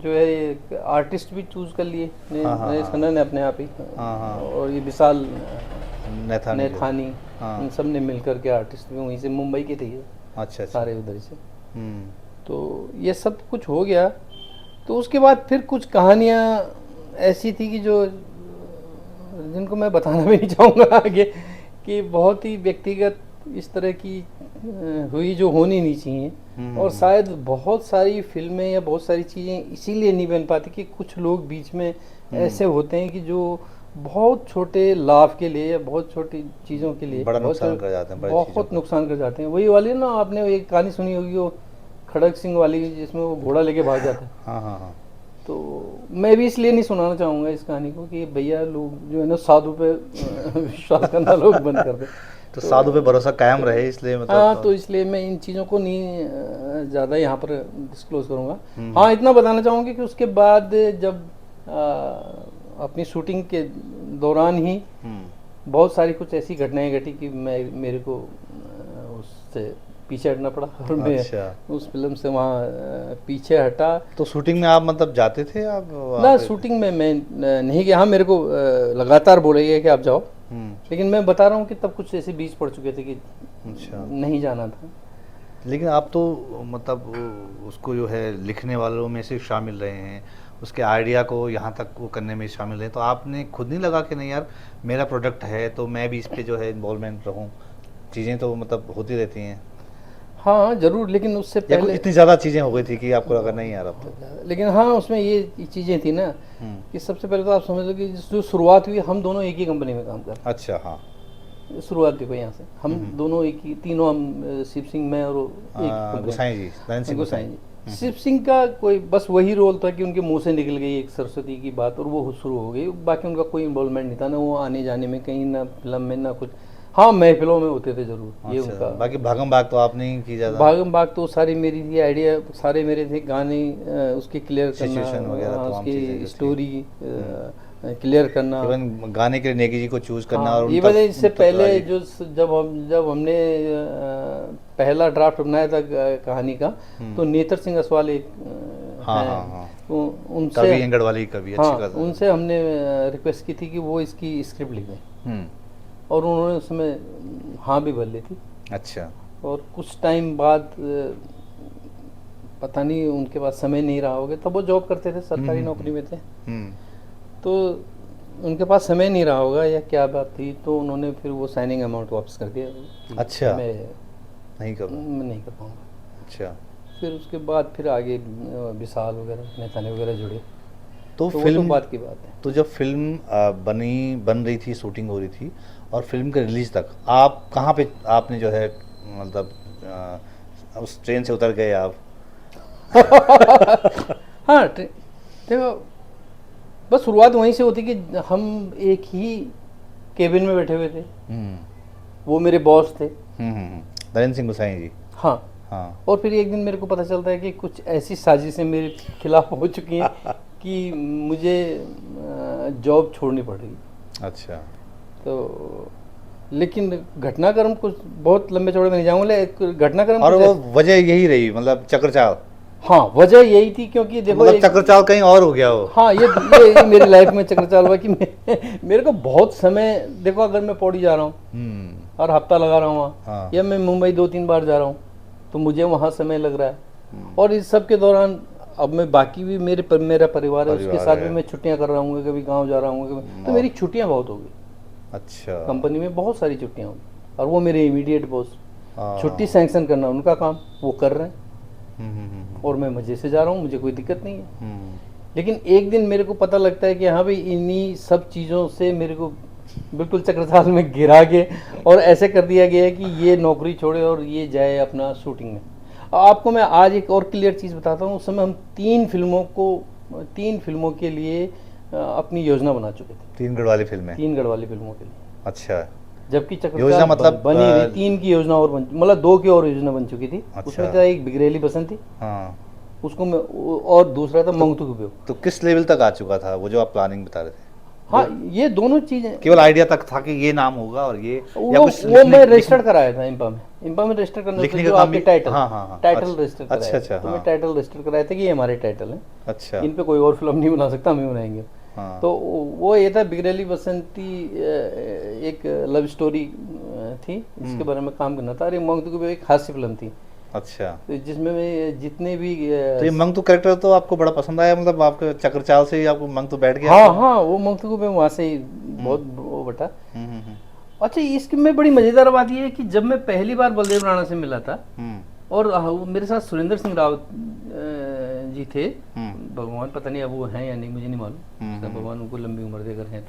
जो है एक आर्टिस्ट भी चूज कर लिए नरेश खन्ना ने अपने आप ही, और ये विशाल नैथानी, इन सब ने मिलकर के आर्टिस्ट भी वहीं से मुंबई के थे ये। अच्छा, सारे उधर से। तो ये सब कुछ हो गया। तो उसके बाद फिर कुछ कहानियाँ ऐसी थी कि जो जिनको मैं बताना भी नहीं चाहूँगा आगे, कि बहुत ही व्यक्तिगत इस तरह की हुई जो होनी नहीं चाहिए। और शायद बहुत सारी फिल्में या बहुत सारी चीज़ें इसीलिए नहीं बन पाती कि कुछ लोग बीच में ऐसे होते हैं कि जो बहुत छोटे लाभ के लिए या बहुत छोटी चीज़ों के लिए बड़ा नुकसान कर जाते हैं, बहुत नुकसान कर जाते हैं। वही वाली ना, आपने एक कहानी सुनी होगी वो खड़क सिंह वाली, जिसमें वो घोड़ा लेके भाग जाता है। हाँ हाँ हाँ। तो मैं भी इसलिए नहीं सुनाना चाहूँगा इस कहानी को कि भैया लोग जो है ना साधु पे विश्वास करना लोग बंद कर दे। तो साधु पे भरोसा कायम रहे, इसलिए मतलब। हाँ, तो इसलिए मैं इन चीज़ों को नहीं ज़्यादा यहाँ पर डिस्क्लोज करूँगा। हाँ, इतना बताना चाहूँगी कि उसके बाद जब अपनी शूटिंग के दौरान ही बहुत सारी कुछ ऐसी घटनाएं घटी कि मेरे को उससे पीछे हटना पड़ा, और मैं उस फिल्म से वहाँ पीछे हटा। तो शूटिंग में आप मतलब जाते थे आप? ना, शूटिंग में मैं नहीं गया। हाँ, मेरे को लगातार बोले गया कि आप जाओ, लेकिन मैं बता रहा हूँ कि तब कुछ ऐसे बीज पड़ चुके थे कि अच्छा। नहीं जाना था। लेकिन आप तो मतलब उसको जो है लिखने वालों में से शामिल रहे हैं, उसके आइडिया को यहाँ तक वो करने में शामिल रहे, तो आपने खुद नहीं लगा कि नहीं यार मेरा प्रोडक्ट है तो मैं भी इस पे जो है इन्वॉल्वमेंट रहूँ? चीज़ें तो मतलब होती रहती हैं, हाँ ज़रूर, लेकिन उससे या कुछ पहले इतनी ज़्यादा चीज़ें हो गई थी कि आपको लगा नहीं यार अब तो? लेकिन हाँ उसमें ये चीज़ें थी ना कि सबसे पहले तो आप समझ लो कि जो शुरुआत हुई, हम दोनों एक ही कंपनी में काम कर रहे अच्छा, हाँ। हैं। शुरुआत देखो यहाँ से, हम दोनों एक ही, तीनों हम शिव सिंह, मैं और वो एक कंपनी। गोसाई जी, नरेंद्र सिंह गोसाई गोसाई। जी। शिव सिंह का कोई बस वही रोल था कि उनके मुंह से निकल गई एक सरस्वती की बात और वो शुरू हो गई, बाकी उनका कोई इन्वॉल्वमेंट नहीं था, ना वो आने जाने में कहीं, ना फिल्म में, ना कुछ। हाँ महफिलों में होते थे जरूर, ये अच्छा, उनका। बाकी भागम भाग तो आपने ही की ज़्यादा? भागम भाग तो सारी मेरी थी, आइडिया सारे मेरे थे, गाने उसके क्लियर करना, सिचुएशन वगैरह तमाम चीज़ें जो उसकी थी। स्टोरी क्लियर करना। इवन गाने के लिए नेगी जी को चूज करना, हाँ, और ये उन तक वजह इससे उन तक पहले आई। जो जब हमने पहला ड्राफ्ट बनाया था कहानी का, तो नेतर सिंह असवाल एक हाँ, हैं, हाँ, हाँ। तो उनसे, कवि एंगड़वाली कवि, अच्छी हाँ कथा। उनसे हमने रिक्वेस्ट की थी कि वो इसकी स्क्रिप्ट लिख दें, हम्म। और उन्होंने उसमें हाँ भी भर ली थी। अच्छा। और कुछ टाइम बाद पता नहीं उनके पास समय नहीं रहा होगा, तब वो जॉब करते थे, सरकारी नौकरी में थे, हम्म। तो उनके पास समय नहीं रहा होगा या क्या बात थी, तो उन्होंने फिर वो साइनिंग अमाउंट वापस कर दिया कि अच्छा। मैं नहीं करूँ। नहीं कर पाऊँगा। अच्छा। फिर उसके बाद फिर आगे विशाल वगैरह, नेताने वगैरह जुड़े, तो तो वो तो फिल्म, बात की बात है। तो जब फिल्म बन रही थी, शूटिंग हो रही थी, और फिल्म के रिलीज तक आप कहाँ पे आपने जो है मतलब उस ट्रेन से उतर गए आप? हाँ देखो, बस शुरुआत वहीं से होती कि हम एक ही केबिन में बैठे हुए थे, वो मेरे बॉस थे। नरेंद्र सिंह गोसाई जी। हाँ। हाँ। और फिर एक दिन मेरे को पता चलता है कि कुछ ऐसी साजिशें मेरे खिलाफ हो चुकी हैं कि मुझे जॉब छोड़नी पड़ रही। अच्छा। तो लेकिन घटनाक्रम कुछ बहुत लंबे चौड़े में नहीं जाऊंगा, लेकिन घटनाक्रम और कुछ वो वजह यही रही, मतलब चक्रचाल? हाँ वजह यही थी, क्योंकि देखो मतलब चक्रचाल कहीं और हो गया हो? हाँ ये मेरी लाइफ में चक्रचाल हुआ कि मेरे को बहुत समय, देखो अगर मैं पौड़ी जा रहा हूँ और हफ्ता लगा रहा हूँ वहाँ, हाँ। या मैं मुंबई 2-3 बार जा रहा हूँ, तो मुझे वहाँ समय लग रहा है। और इस सब के दौरान अब मैं बाकी भी मेरा परिवार है, उसके साथ भी मैं छुट्टियाँ कर रहा हूँ, कभी गाँव जा रहा हूँ, कभी, तो मेरी छुट्टियाँ बहुत हो गई। अच्छा। कंपनी में बहुत सारी छुट्टियाँ हो गई, और वो मेरे इमीडिएट बॉस, हाँ। छुट्टी सैंक्शन करना उनका काम, वो कर रहे हैं, हम्म। और मैं मजे से जा रहा हूँ, मुझे कोई दिक्कत नहीं है। लेकिन एक दिन मेरे को पता लगता है कि हाँ भाई, इन्हीं सब चीज़ों से मेरे को बिल्कुल चक्रसाल में गिरा के और ऐसे कर दिया गया है कि ये नौकरी छोड़े और ये जाए अपना शूटिंग में। आपको मैं आज एक और क्लियर चीज़ बताता हूँ, उस समय हम 3 फिल्मों के लिए अपनी योजना बना चुके थे। 3 गढ़वाली फिल्में? 3 गढ़वाली फिल्मों के लिए। अच्छा। जबकि योजना चक्रसाल मतलब बनी रही, 3 की योजना और मतलब 2 की और योजना बन चुकी थी। अच्छा। उसमें था एक बिगरेली बसंत थी, हाँ। उसको मैं, और दूसरा था मंगतू कुबेव। तो किस लेवल तक आ चुका था वो जो आप प्लानिंग बता रहे थे? हाँ ये दोनों चीजें, केवल आइडिया तक था कि ये नाम होगा, और ये या कुछ वो मैं रजिस्टर कराया था इंपा में रजिस्टर करने लिखने से का जो काम आपके भी? टाइटल, हाँ, हाँ, हाँ। टाइटल अच्छा, रजिस्टर कराया अच्छा, था। अच्छा, तो मैं हाँ। टाइटल रजिस्टर कराया था कि ये हमारे टाइटल हैं, अच्छा। इन पे कोई और फिल्म नहीं बना सकता, हम ही बनाएंगे। हाँ। तो वो ये था, बिगरेली बसंती एक लव स्टोरी थी, जिसके बारे में काम करना था। और मंगतू कुबेव एक हास्य फिल्म थी, अच्छा। तो जिसमें मैं जितने भी तो ये मंगतू कैरेक्टर तो आपको बड़ा पसंद आया, मतलब आपके चक्रचाल से ही आपको मंगतू बैठ गया? हाँ हाँ, वो मंगतू कुबेव वहाँ से ही बहुत वो बटा। हम्म। अच्छा, इसकी में बड़ी मजेदार बात ये है कि जब मैं पहली बार बलदेव राणा से मिला था, और वो मेरे साथ सुरेंद्र सिंह रावत जी थे, भगवान पता नहीं अब वो हैं या नहीं, मुझे नहीं मालूम, भगवान उनको लंबी उम्र देकर हैं।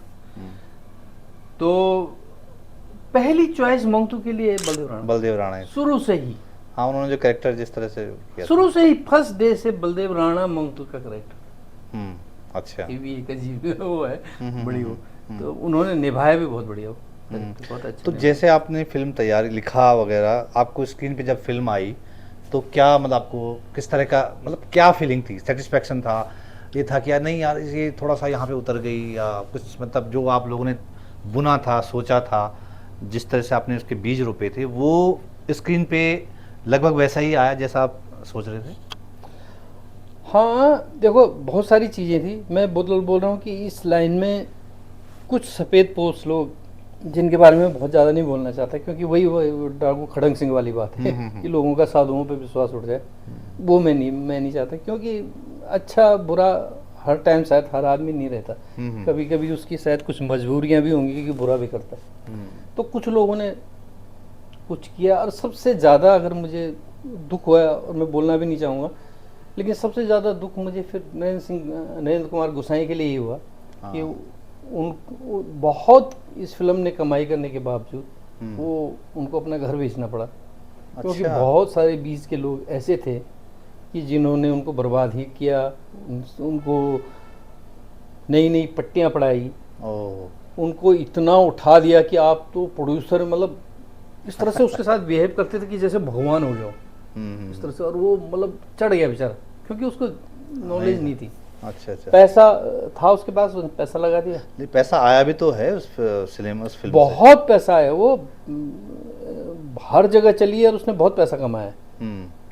तो पहली चॉइस मंगतू के लिए बलदेव राणा है, शुरू से ही। हाँ, उन्होंने जो कैरेक्टर जिस तरह से किया, शुरू से ही फर्स्ट डे से बलदेव राणा मंगतू का कैरेक्टर। अच्छा। ये भी एक अजीब वो है, बड़ी वो, तो उन्होंने निभाया भी बहुत बढ़िया वो। बहुत अच्छा। तो जैसे आपने फिल्म तैयारी, लिखा वगैरह, आपको स्क्रीन पे जब फिल्म आई तो क्या मतलब आपको किस तरह का, मतलब क्या फीलिंग थी? सेटिस्फेक्शन था, ये था कि यार नहीं यार ये थोड़ा सा यहाँ पे उतर गई, या कुछ मतलब जो आप लोगों ने बुना था, सोचा था, जिस तरह से आपने उसके बीज रोपे थे, वो स्क्रीन पे लगभग वैसा ही आया जैसा आप सोच रहे थे? हाँ देखो, बहुत सारी चीज़ें थी। मैं बोल रहा हूँ कि इस लाइन में कुछ सफ़ेद पोश लोग जिनके बारे में बहुत ज़्यादा नहीं बोलना चाहता, क्योंकि वही वो डाकू खड़ंग सिंह वाली बात है कि लोगों का साधुओं पे विश्वास उठ जाए। वो मैं नहीं चाहता, क्योंकि अच्छा बुरा हर टाइम शायद हर आदमी नहीं रहता, कभी कभी उसकी शायद कुछ मजबूरियां भी होंगी कि बुरा भी करता है। तो कुछ लोगों ने कुछ किया, और सबसे ज़्यादा अगर मुझे दुख हुआ, और मैं बोलना भी नहीं चाहूँगा, लेकिन सबसे ज़्यादा दुख मुझे फिर नरेंद्र कुमार गोसाई के लिए ही हुआ कि बहुत इस फिल्म ने कमाई करने के बावजूद वो उनको अपना घर बेचना पड़ा। क्योंकि बहुत सारे बीच के लोग ऐसे थे कि जिन्होंने उनको बर्बाद ही किया, उनको नई नई पट्टियाँ पढ़ाई, उनको इतना उठा दिया कि आप तो प्रोड्यूसर, मतलब इस तरह से उसके साथ बिहेव करते थे कि जैसे भगवान हो जाओ, इस तरह से। और वो मतलब चढ़ गया बेचारा, क्योंकि उसको नॉलेज नहीं थी। अच्छा। पैसा था उसके पास, उसने पैसा लगा दिया। नहीं, पैसा आया भी तो है उस फिल्म से। बहुत पैसा है, वो हर जगह चली है और उसने बहुत पैसा कमाया है।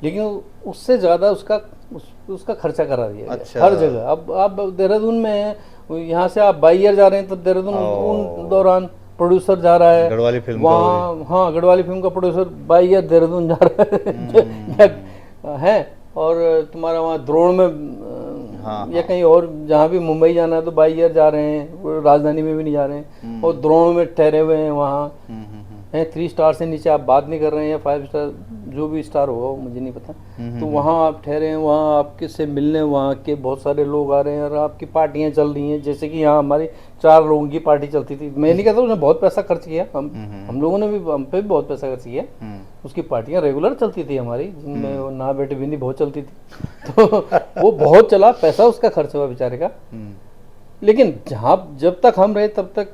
लेकिन उससे ज्यादा उसका खर्चा करा दिया। अच्छा। हर जगह। अब आप देहरादून में हैं, यहाँ से आप बाइयर जा रहे हैं तो देहरादून उन दौरान प्रोड्यूसर जा रहा है गढ़वाली फिल्म वहाँ, हाँ गढ़वाली फिल्म का प्रोड्यूसर बाइयर देहरादून जा रहा है। और तुम्हारा वहाँ द्रोण में या कहीं और जहाँ भी मुंबई जाना है तो बाइयर जा रहे हैं, राजधानी में भी नहीं जा रहे हैं, और द्रोण में ठहरे हुए हैं वहाँ हैं। 3 स्टार से नीचे आप बात नहीं कर रहे हैं, या 5 स्टार, जो भी स्टार होगा वो मुझे नहीं पता। तो वहाँ आप ठहरे हैं, वहाँ आपके से मिलने वहाँ के बहुत सारे लोग आ रहे हैं, और आपकी पार्टियाँ चल रही हैं। जैसे कि यहाँ हमारी 4 लोगों की पार्टी चलती थी। मैं नहीं कहता उसने बहुत पैसा खर्च किया, हम लोगों ने भी हम पे भी बहुत पैसा खर्च किया। उसकी पार्टियाँ रेगुलर चलती थी हमारी, जिनमें वो ना बेटे बिंदी बहुत चलती थी। तो वो बहुत चला, पैसा उसका खर्च हुआ बेचारे का। लेकिन जब तक हम रहे तब तक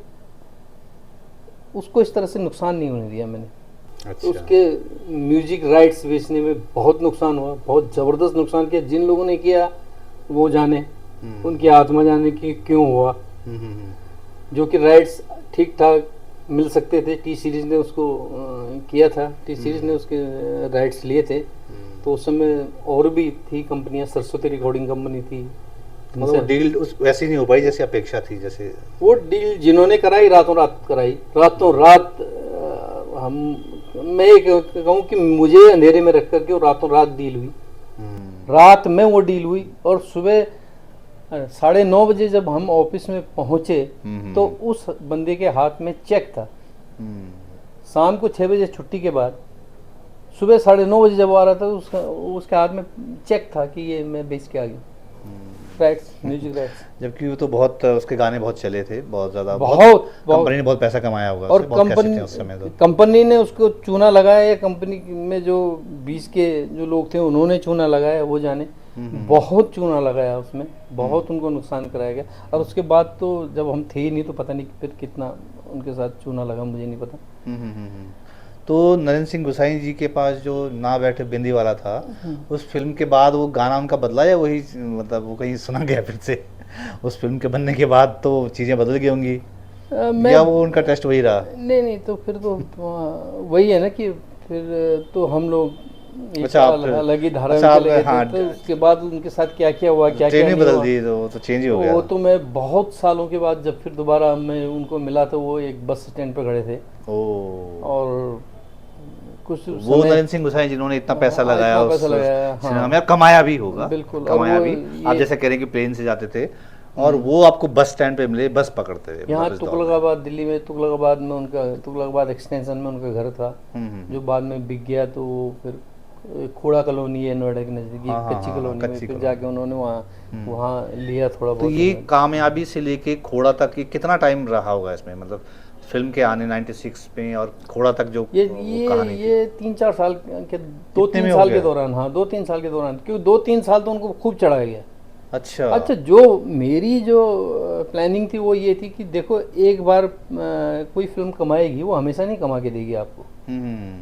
उसको इस तरह से नुकसान नहीं होने दिया मैंने। अच्छा। उसके म्यूजिक राइट्स बेचने में बहुत नुकसान हुआ, बहुत ज़बरदस्त नुकसान किया। जिन लोगों ने किया वो जाने, उनकी आत्मा जाने कि क्यों हुआ। जो कि राइट्स ठीक ठाक मिल सकते थे, टी सीरीज ने उसको किया था, टी सीरीज ने उसके राइट्स लिए थे। तो उस समय और भी थी कंपनियां, सरस्वती रिकॉर्डिंग कंपनी थी। मतलब डील उस वैसी नहीं हो पाई जैसी अपेक्षा थी। जैसे वो डील जिन्होंने कराई रातों रात कराई, रातों रात। मैं कहूँ कि मुझे अंधेरे में रख करके वो रातों रात डील हुई, रात में वो डील हुई। और सुबह 9:30 बजे जब हम ऑफिस में पहुंचे तो उस बंदे के हाथ में चेक था। शाम को 6 बजे छुट्टी के बाद सुबह 9:30 बजे जब आ रहा था उसके हाथ में चेक था कि ये मैं बेच के आ गया राइट्स, म्यूजिक राइट्स। जबकि वो तो बहुत उसके गाने बहुत चले थे, बहुत ज्यादा, बहुत कंपनी ने बहुत पैसा कमाया होगा। और कंपनी ने उसको चूना लगाया, या कंपनी में जो बीच के जो लोग थे उन्होंने चूना लगाया, वो जाने। बहुत चूना लगाया उसमें, बहुत उनको नुकसान कराया गया। और उसके बाद तो जब हम थे ही नहीं तो पता नहीं फिर कितना उनके साथ चूना लगा, मुझे नहीं पता। तो नरेंद्र सिंह गोसाई जी के पास जो ना बैठे बिंदी वाला था, उस फिल्म के बाद वो गाना उनका बदला, या वही मतलब वो कहीं सुना गया फिर से? उस फिल्म के बनने के बाद तो चीज़ें बदल गई होंगी, या वो उनका टेस्ट वही रहा? नहीं, तो फिर तो वही है ना कि फिर तो हम लोग अलग ही धारा में चले गए। हाँ, तो उसके बाद उनके साथ क्या क्या हुआ, क्या क्या बदल दी, तो चेंज ही हो गया। वो तो मैं बहुत सालों के बाद जब फिर दोबारा मैं उनको मिला तो वो एक बस स्टैंड पे खड़े थे। और कुछ वो नरेंद्र सिंह गोसाई जिन्होंने इतना पैसा लगाया उस सिनेमा में, कमाया भी होगा, बिल्कुल कमाया भी। आप जैसे कह रहे हैं कि प्लेन से जाते थे और वो आपको बस स्टैंड पे मिले, बस पकड़ते थे। यहाँ तुगलकाबाद, दिल्ली में तुगलकाबाद में उनका, तुगलकाबाद एक्सटेंशन में उनका घर था, जो बाद में बिक गया। तो फिर खोड़ा कॉलोनी है नोएडा के नजदीक, कच्ची कॉलोनी में फिर जाके उन्होंने वहाँ लिया थोड़ा बहुत। तो ये कामयाबी से लेके खोड़ा तक ये कितना टाइम रहा होगा इसमें, मतलब फिल्म के आने 96 में और खोड़ा तक जो कहानी ये 3-4 साल के 2-3 साल के दौरान, हाँ 2-3 साल के दौरान, क्योंकि 2-3 साल तो उनको खूब चढ़ाया गया। अच्छा, जो मेरी जो प्लानिंग थी वो ये थी कि देखो एक बार कोई फिल्म कमाएगी वो हमेशा नहीं कमा के देगी आपको,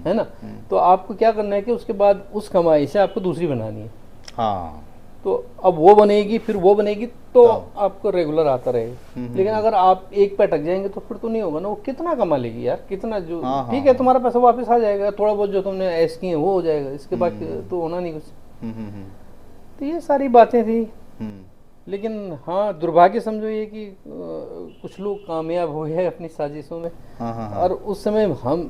है ना। तो आपको क्या करना है कि उसके बाद उस कमाई से आपको दूसरी बनानी है। हाँ, तो अब वो बनेगी, फिर वो बनेगी, तो आपको रेगुलर आता रहेगा। लेकिन अगर आप एक पे अटक जाएंगे तो फिर तो नहीं होगा ना। वो कितना कमा लेगी यार, कितना जो ठीक है तुम्हारा पैसा वापस आ जाएगा, थोड़ा बहुत जो तुमने ऐश किए वो हो जाएगा, इसके बाद तो होना नहीं कुछ। तो ये सारी बातें थी। लेकिन हाँ दुर्भाग्य समझो ये कि कुछ लोग कामयाब हुए हैं अपनी साजिशों में। हाँ हाँ हाँ और उस समय हम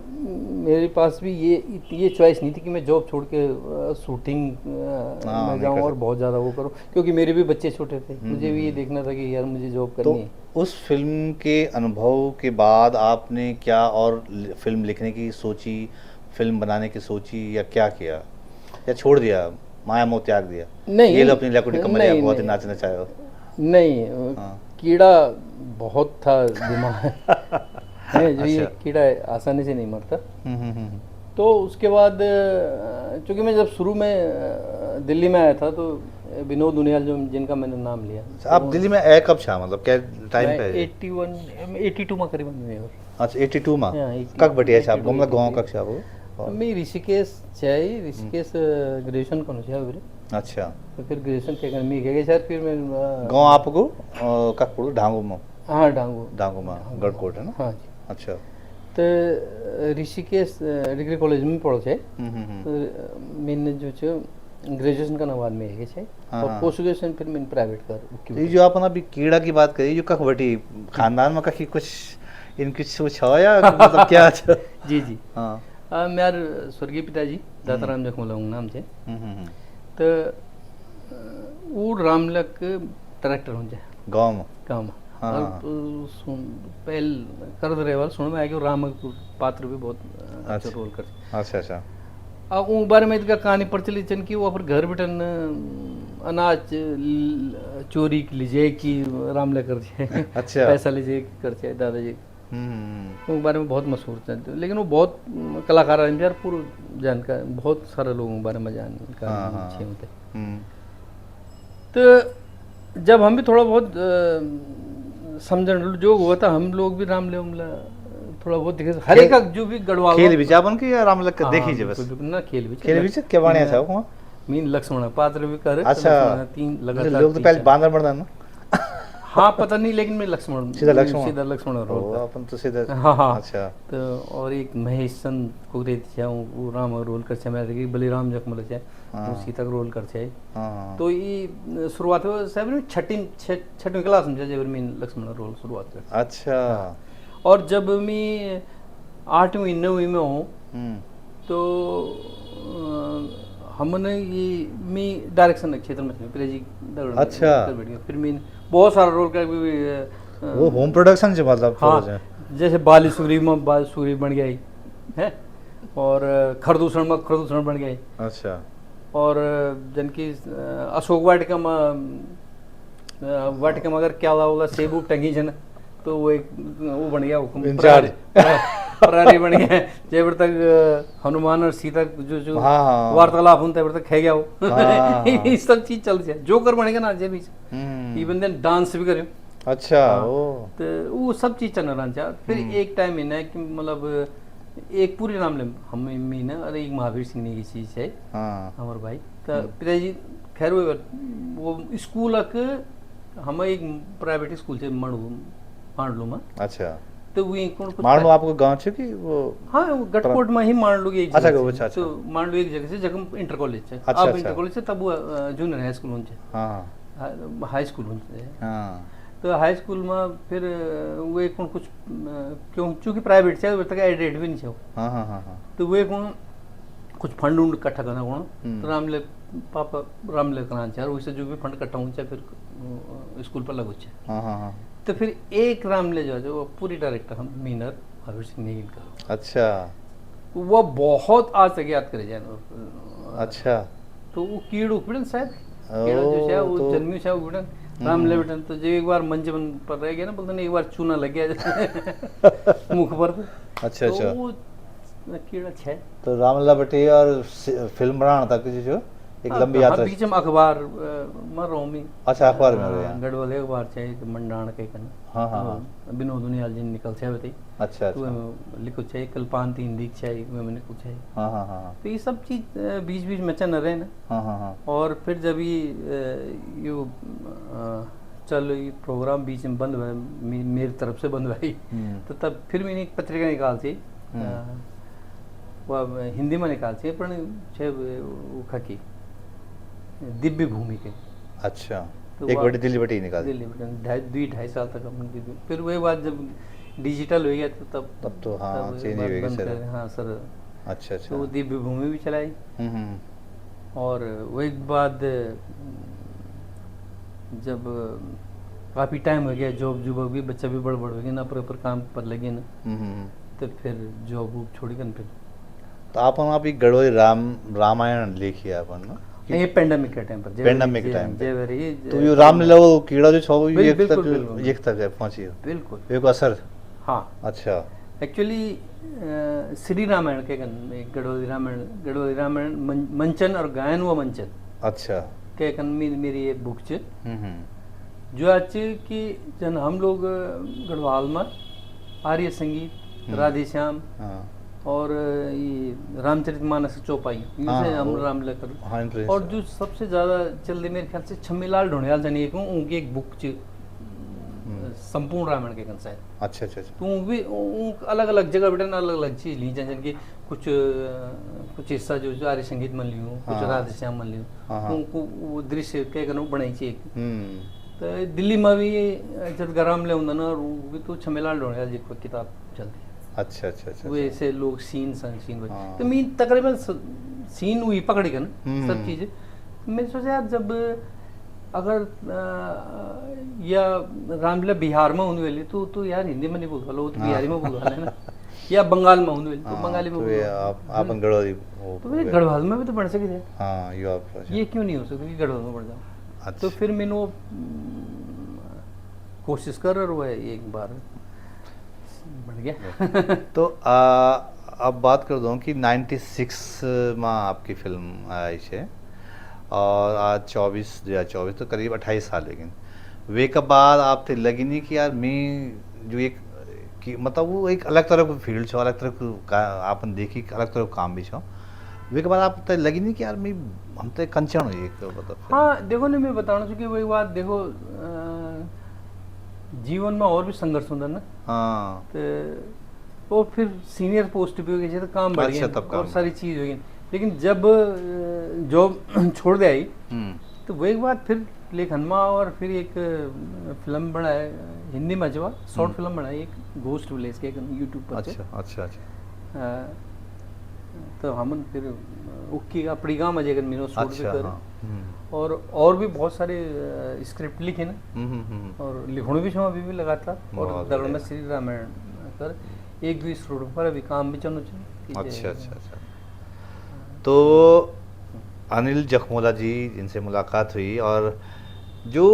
मेरे पास भी ये चॉइस नहीं थी कि मैं जॉब छोड़ के शूटिंग हाँ, में नहीं जाऊँ कर और सकते। बहुत ज़्यादा वो करूँ, क्योंकि मेरे भी बच्चे छोटे थे, मुझे भी ये देखना था कि यार मुझे जॉब तो करनी है। उस फिल्म के अनुभव के बाद आपने क्या और फिल्म लिखने की सोची, फिल्म बनाने की सोची, या क्या किया, या छोड़ दिया, माया मोह त्याग दिया? नहीं ये लो अपनी लकुटी कमरिया, नहीं बहुत ही नहीं नाचना चाहे हो। नहीं हाँ कीड़ा बहुत था दिमाग है जो, ये अच्छा। कीड़ा आसानी से नहीं मरता। हम्म। तो उसके बाद चूंकि मैं जब शुरू में दिल्ली में आया था तो विनोद दुनियाल जो जिनका मैंने नाम लिया, अच्छा, आप दिल्ली में आए कब छा, मतलब क्या टाइम मैं पे है? 82 में करीबन में और अच्छा 82 में हाँ कक बटिया छा, 82 मतलब गाँव 83 कक छा वो? मैं ऋषिकेश ऋषिकेश ग्रेजुएशन करना चाहिए। अच्छा, तो फिर ग्रेजुएशन क्या करना मैं गया सर, फिर मैं गाँव आपको कक पड़ू ढांगू में? हाँ डांगू ढांगू में गढ़कोट है ना? हाँ जी। अच्छा। तो ऋषिकेश डिग्री कॉलेज में पढ़ो छे। हम्म। तो मैंने जो छे ग्रेजुएशन का नवाद में है छे हाँ, और हाँ। पोस्ट ग्रेजुएशन फिर मैंने प्राइवेट कर तो ये जो आप अभी कीड़ा की बात करी, जो कख बटी खानदान में कखी कुछ इनकी सोच है या मतलब क्या अच्छा? जी जी हाँ। मेरे स्वर्गीय पिताजी दाताराम जखमला नाम छे। हम्म। तो वो रामलक डायरेक्टर हो जाए गाँव में? काम हाँ, और हाँ। पहल कर रहे वाल सुन में आया कि राम पात्र भी बहुत अच्छा अच्छा। रोल कर। अच्छा अच्छा। अब उन बारे में इसका कहानी प्रचलित चन कि वो अपन घर बैठन अनाज चोरी के लीजिए कि राम ले कर जाए अच्छा। पैसा लीजिए कर जाए दादाजी, हम्म। उन बारे में बहुत मशहूर थे। लेकिन वो बहुत कलाकार हैं यार, पूर्व जानकार बहुत सारे लोगों के बारे में जानकार हाँ हाँ अच्छे होते। हम्म। तो जब हम भी थोड़ा बहुत समझन जो हुआ था, हम लोग भी रामले उमला थोड़ा बहुत देखे, हर एक का जो भी गढ़वाल खेल भी जाबन की या राम लग हाँ, देखी जे बिल्कुल बस? बिल्कुल ना खेल भी खेल भी क्या बाणिया था वहाँ? मीन लक्ष्मण पात्र भी करे तो अच्छा। लक्ष्मण तीन जैसे लगातार लोग तो पहले बांदर बनता ना। हाँ पता नहीं, लेकिन मैं लक्ष्मण सीधा लक्ष्मण? सीधा लक्ष्मण रोल ओ, कर। अपन तो सीधा। हाँ हाँ। अच्छा। तो और एक महेश चंद को रहती है वो राम रोल कर छे, मेरे बलिराम जखमल छे हाँ। वो सीता का रोल कर छे। हाँ। तो ये शुरुआत हो साहब छठी क्लास में जब मैं लक्ष्मण रोल शुरुआत कर। अच्छा। और जब मैं 8वीं 9वीं में हूँ हम्म। तो हमने ये मैं डायरेक्शन के क्षेत्र में थे पिताजी अच्छा। बैठ गया। फिर मैं बहुत सारा रोल कर वो होम प्रोडक्शन से मतलब हाँ थोड़ा सा। जैसे बाली सूरी में बाल सूरी बन गई है, और खरदूषण में खरदूषण बन गई, अच्छा। और जनकी अशोक वाटिका में अगर क्या होगा सेबू टंगी जन तो वो एक वो बन गया हुकुम इंचार्ज। प्रहरी बन गया। जब तक हनुमान और सीता जो जो हाँ, हाँ। वार्तालाप होता है तब तक है गया वो हाँ। ये सब चीज चलती है, जोकर बनेगा ना जे बीच हम्म। इवन देन डांस भी करे। अच्छा। हाँ। ओ। तो वो सब चीज चल रहा था। फिर एक टाइम है कि मतलब एक पूरी नाम ले हम मी ना, अरे एक महावीर सिंह ने की चीज है हाँ। हमारे भाई। तो पिताजी खैर वो स्कूल हम एक प्राइवेट स्कूल से मांडलू में। अच्छा। तो वो कौन कुछ मानो आपको गांव छे कि वो? हाँ वो गटकोट में ही मांडलू की एक अच्छा, जगह अच्छा, से। अच्छा। तो मांडलू एक जगह से जगह इंटर कॉलेज है। अच्छा, अब अच्छा। इंटर कॉलेज से तब वो जूनियर हाई स्कूल होने हाँ हाई स्कूल होने। हाँ। तो हाई स्कूल में फिर वो एक कुछ क्यों चूँकि प्राइवेट से तक एडेड भी नहीं छे। हाँ हाँ हाँ हाँ। तो वो कौन कुछ फंड उंड इकट्ठा करना कौन तो रामले पापा रामले कराना चाहे, वैसे जो भी फंड इकट्ठा होना चाहिए फिर स्कूल पर लगो छे। हाँ हाँ हाँ। तो फिर एक रामले जो है वो पूरी डायरेक्टर हम मीनर महावीर सिंह ने इनका अच्छा। वो बहुत आज तक याद करे जाए। अच्छा। तो वो कीड़ उकड़न शायद कीड़ा जो है वो तो जन्मी है उकड़न रामले बेटन। तो जो एक बार मंजबन पर रह गया ना, बोलते एक बार चूना लग गया मुख पर। अच्छा तो अच्छा। वो कीड़ा छे। तो रामलला बटी और फिल्म बनाना तक जो एक लंबी यात्रा। बीच में अखबार मर रहा हूँ मैं। अच्छा, अखबार में रहे हैं। गढ़वाल अखबार चाहिए मंडाण के कन। हाँ हाँ हाँ। विनोद दुनियाल जी निकल छे बताई। अच्छा तो अच्छा। लिखो चाहिए कल्पांति हिंदी चाहिए मैंने कुछ है। हाँ हाँ हाँ तो ये सब चीज बीच बीच में चल रहे ना। हाँ हाँ हाँ। और फिर जब ये चल ये प्रोग्राम बीच में बंद हुआ मेरी तरफ से बंद हुई। तो तब फिर मैंने एक पत्रिका निकाल थी वो हिंदी में निकाल थी पर छे वो खकी दिव्य भूमि के। अच्छा। तो एक वहाँ- बटी दिल्ली बटी निकाल दी। दिल्ली में 2.5 साल तक हमने दी थी। फिर वही बात जब डिजिटल हो गया तो तब तो हाँ तब चेंज बात हो गई बंद सर। कर, हाँ सर। अच्छा अच्छा। तो दिव्य भूमि भी चलाई, हम्म। और वही बाद जब काफ़ी टाइम हो गया, जॉब जुब भी, बच्चा भी बड़ हो गया ना, पर काम पर लगे ना, हम्म। तो फिर जॉब वूब छोड़ी कर फिर तो आप अभी गढ़वाली रामायण लिखी है अपन ना ये पेंडेमिक के टाइम पर पेंडेमिक के टाइम पे। जयवरी तो ये रामलीला वो कीड़ा जो छो ये एक बिल्कुल, तक बिल्कुल, एक तक है पहुंची है। बिल्कुल, एक असर। हाँ। अच्छा। एक्चुअली श्री रामायण के कन में गढ़वाली रामायण मंचन और गायन व मंचन अच्छा। के कन में मेरी ये बुक च हम्म। जो आज कि जन हम लोग गढ़वाल में आर्य संगीत, राधे श्याम हाँ और ये रामचरितमानस चौपाई, हाँ, इनसे हम वो- रामलीला हाँ, कर। इंटरेस्ट और है। जो सबसे ज़्यादा चल रही मेरे ख्याल से छम्मीलाल ढोंडियाल जन एक हूँ, उनकी एक बुक च संपूर्ण रामायण के कन शायद। अच्छा अच्छा अच्छा। तो भी अलग अलग जगह बेटा अलग अलग चीज़ ली जाए, जिनकी कुछ हिस्सा जो आर्य संगीत मन लियूँ, कुछ हाँ। राधे श्याम मन लियूँ, हाँ, हाँ। उनको वो दृश्य के कन बनाई चाहिए। तो दिल्ली में भी जब गरम ले होंगे ना, वो भी तो छम्मीलाल ढोंडियाल जी को किताब चलती है। अच्छा अच्छा अच्छा। वो ऐसे लोग सीन बन। हाँ। तो मैं तकरीबन सीन हुई पकड़ी कर हम्म। सब चीज़ें। मैंने सोचा यार जब अगर या रामलीला बिहार में होने वाली तो यार हिंदी में नहीं बोल वाला, वो तो बिहारी में बोल वाला है ना, या बंगाल में होने वाली तो हाँ, बंगाली में तो बोल ये वाला। आप गढ़वाली तो मेरे गढ़वाल में भी तो बढ़ सके थे, हाँ ये आप ये क्यों नहीं हो सकता कि गढ़वाल में बढ़ जाओ। अच्छा। तो फिर मैंने वो कोशिश कर रहा है, एक बार बढ़ गया। तो अब बात कर दूँ कि 96 में आपकी फिल्म आई है और आज 2024 तो करीब 28 साल, लेकिन वे के बाद आप थे लगी नहीं कि यार मैं जो एक कि मतलब वो एक अलग तरह को फील्ड छो, अलग तरह को आपन देखी अलग तरह को काम भी छो, वे के बाद आप तो लगी नहीं कि यार मैं हम तो कंचन हुई एक मतलब। हाँ देखो ना, मैं बताना चाहिए वही बात, देखो जीवन में और भी संघर्ष होता ना। हाँ तो फिर सीनियर पोस्ट पे हो गई तो काम बढ़ अच्छा, गया तब काम और सारी चीज़ हो गई। लेकिन जब जॉब छोड़ दे आई तो वही बात फिर लेखन में, और फिर एक फिल्म बनाए हिंदी में, जो शॉर्ट फिल्म बनाई एक घोस्ट विलेज के यूट्यूब पर। अच्छा अच्छा अच्छा। तो हम फिर उक्की अपनी गाँव में जाकर मीनो शूट भी अच्छा कर, हाँ। और भी बहुत सारे स्क्रिप्ट लिखे ना, और लिखण भी अभी भी लगातार, और बहुत दगड़ में बढ़िया। श्री रामायण कर एक भी स्टूडियो पर अभी काम भी चलना चाहिए। अच्छा अच्छा अच्छा। तो अनिल जखमोला जी जिनसे मुलाकात हुई, और जो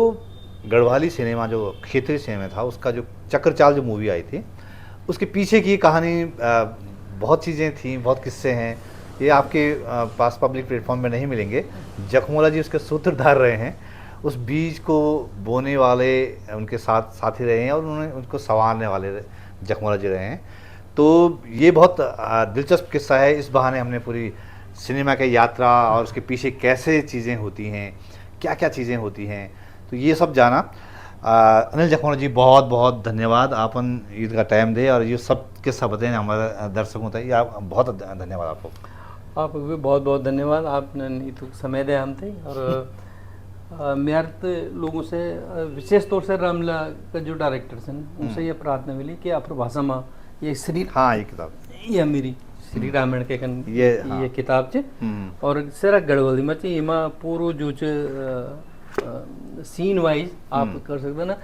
गढ़वाली सिनेमा जो क्षेत्रीय सिनेमा था उसका जो चक्रचाल जो मूवी आई थी उसके पीछे की कहानी बहुत चीज़ें थी, बहुत किस्से हैं, ये आपके पास पब्लिक प्लेटफॉर्म में नहीं मिलेंगे। जखमोला जी उसके सूत्रधार रहे हैं, उस बीज को बोने वाले उनके साथी रहे हैं, और उन्होंने उनको संवारने वाले जखमोला जी रहे हैं। तो ये बहुत दिलचस्प किस्सा है। इस बहाने हमने पूरी सिनेमा की यात्रा और उसके पीछे कैसे चीज़ें होती हैं, क्या क्या चीज़ें होती हैं, तो ये सब जाना। अनिल जखमोला जी बहुत बहुत धन्यवाद, आपन ईद का टाइम दे और ये सब किस्सा बताएं हमारे दर्शकों तक। आप बहुत धन्यवाद आपको। आपको भी बहुत बहुत धन्यवाद, आपने तो समय दिया हम थे। और मेरे तो लोगों से विशेष तौर से रामलीला का जो डायरेक्टर हैं उनसे ये प्रार्थना मिली कि आप भाषा में ये श्री, हाँ ये किताब, ये मेरी श्री रामायण के कन हाँ। ये किताब चे, और सारा गढ़वाली में चे, इमा पूरो जो सीन वाइज आप कर सकते ना।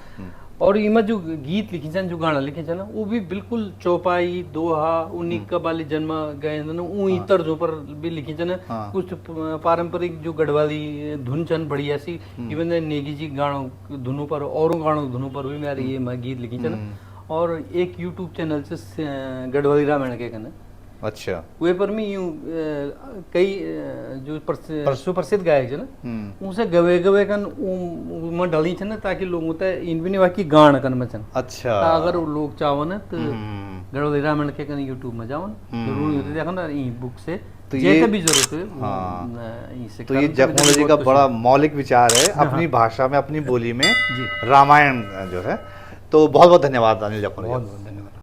और इमा जो गीत लिखे छन, जो गाना लिखे छन, वो भी बिल्कुल चौपाई दोहा उन्हीं का वाली जन्म गए ना, उन्हीं तर्जों पर भी लिखे छन। कुछ पारंपरिक जो गढ़वाली धुन छन बढ़िया सी, इवन नेगी जी गानों धुनों पर और गानों धुनों पर भी मेरे ये गीत लिखे छन। और एक यूट्यूब चैनल से गढ़वाली रामायण के कन, अच्छा वे पर में यूँ कई जो सुप्रसिद्ध गायक है ना, उनसे गवे गवे कन में डली छन ताकि लोगों तक इन भी नहीं बाकी गान कन में छन। अच्छा अगर वो लोग चाहो ना तो गढ़वाली रामायण के कन यूट्यूब में जाओ जरूर होते देखो ना ई बुक से, तो ये ये भी जरूरत है। हाँ, तो ये जखमोला जी का बड़ा मौलिक विचार है, अपनी भाषा में अपनी बोली में रामायण जो है। तो बहुत बहुत धन्यवाद अनिल जखमोला जी।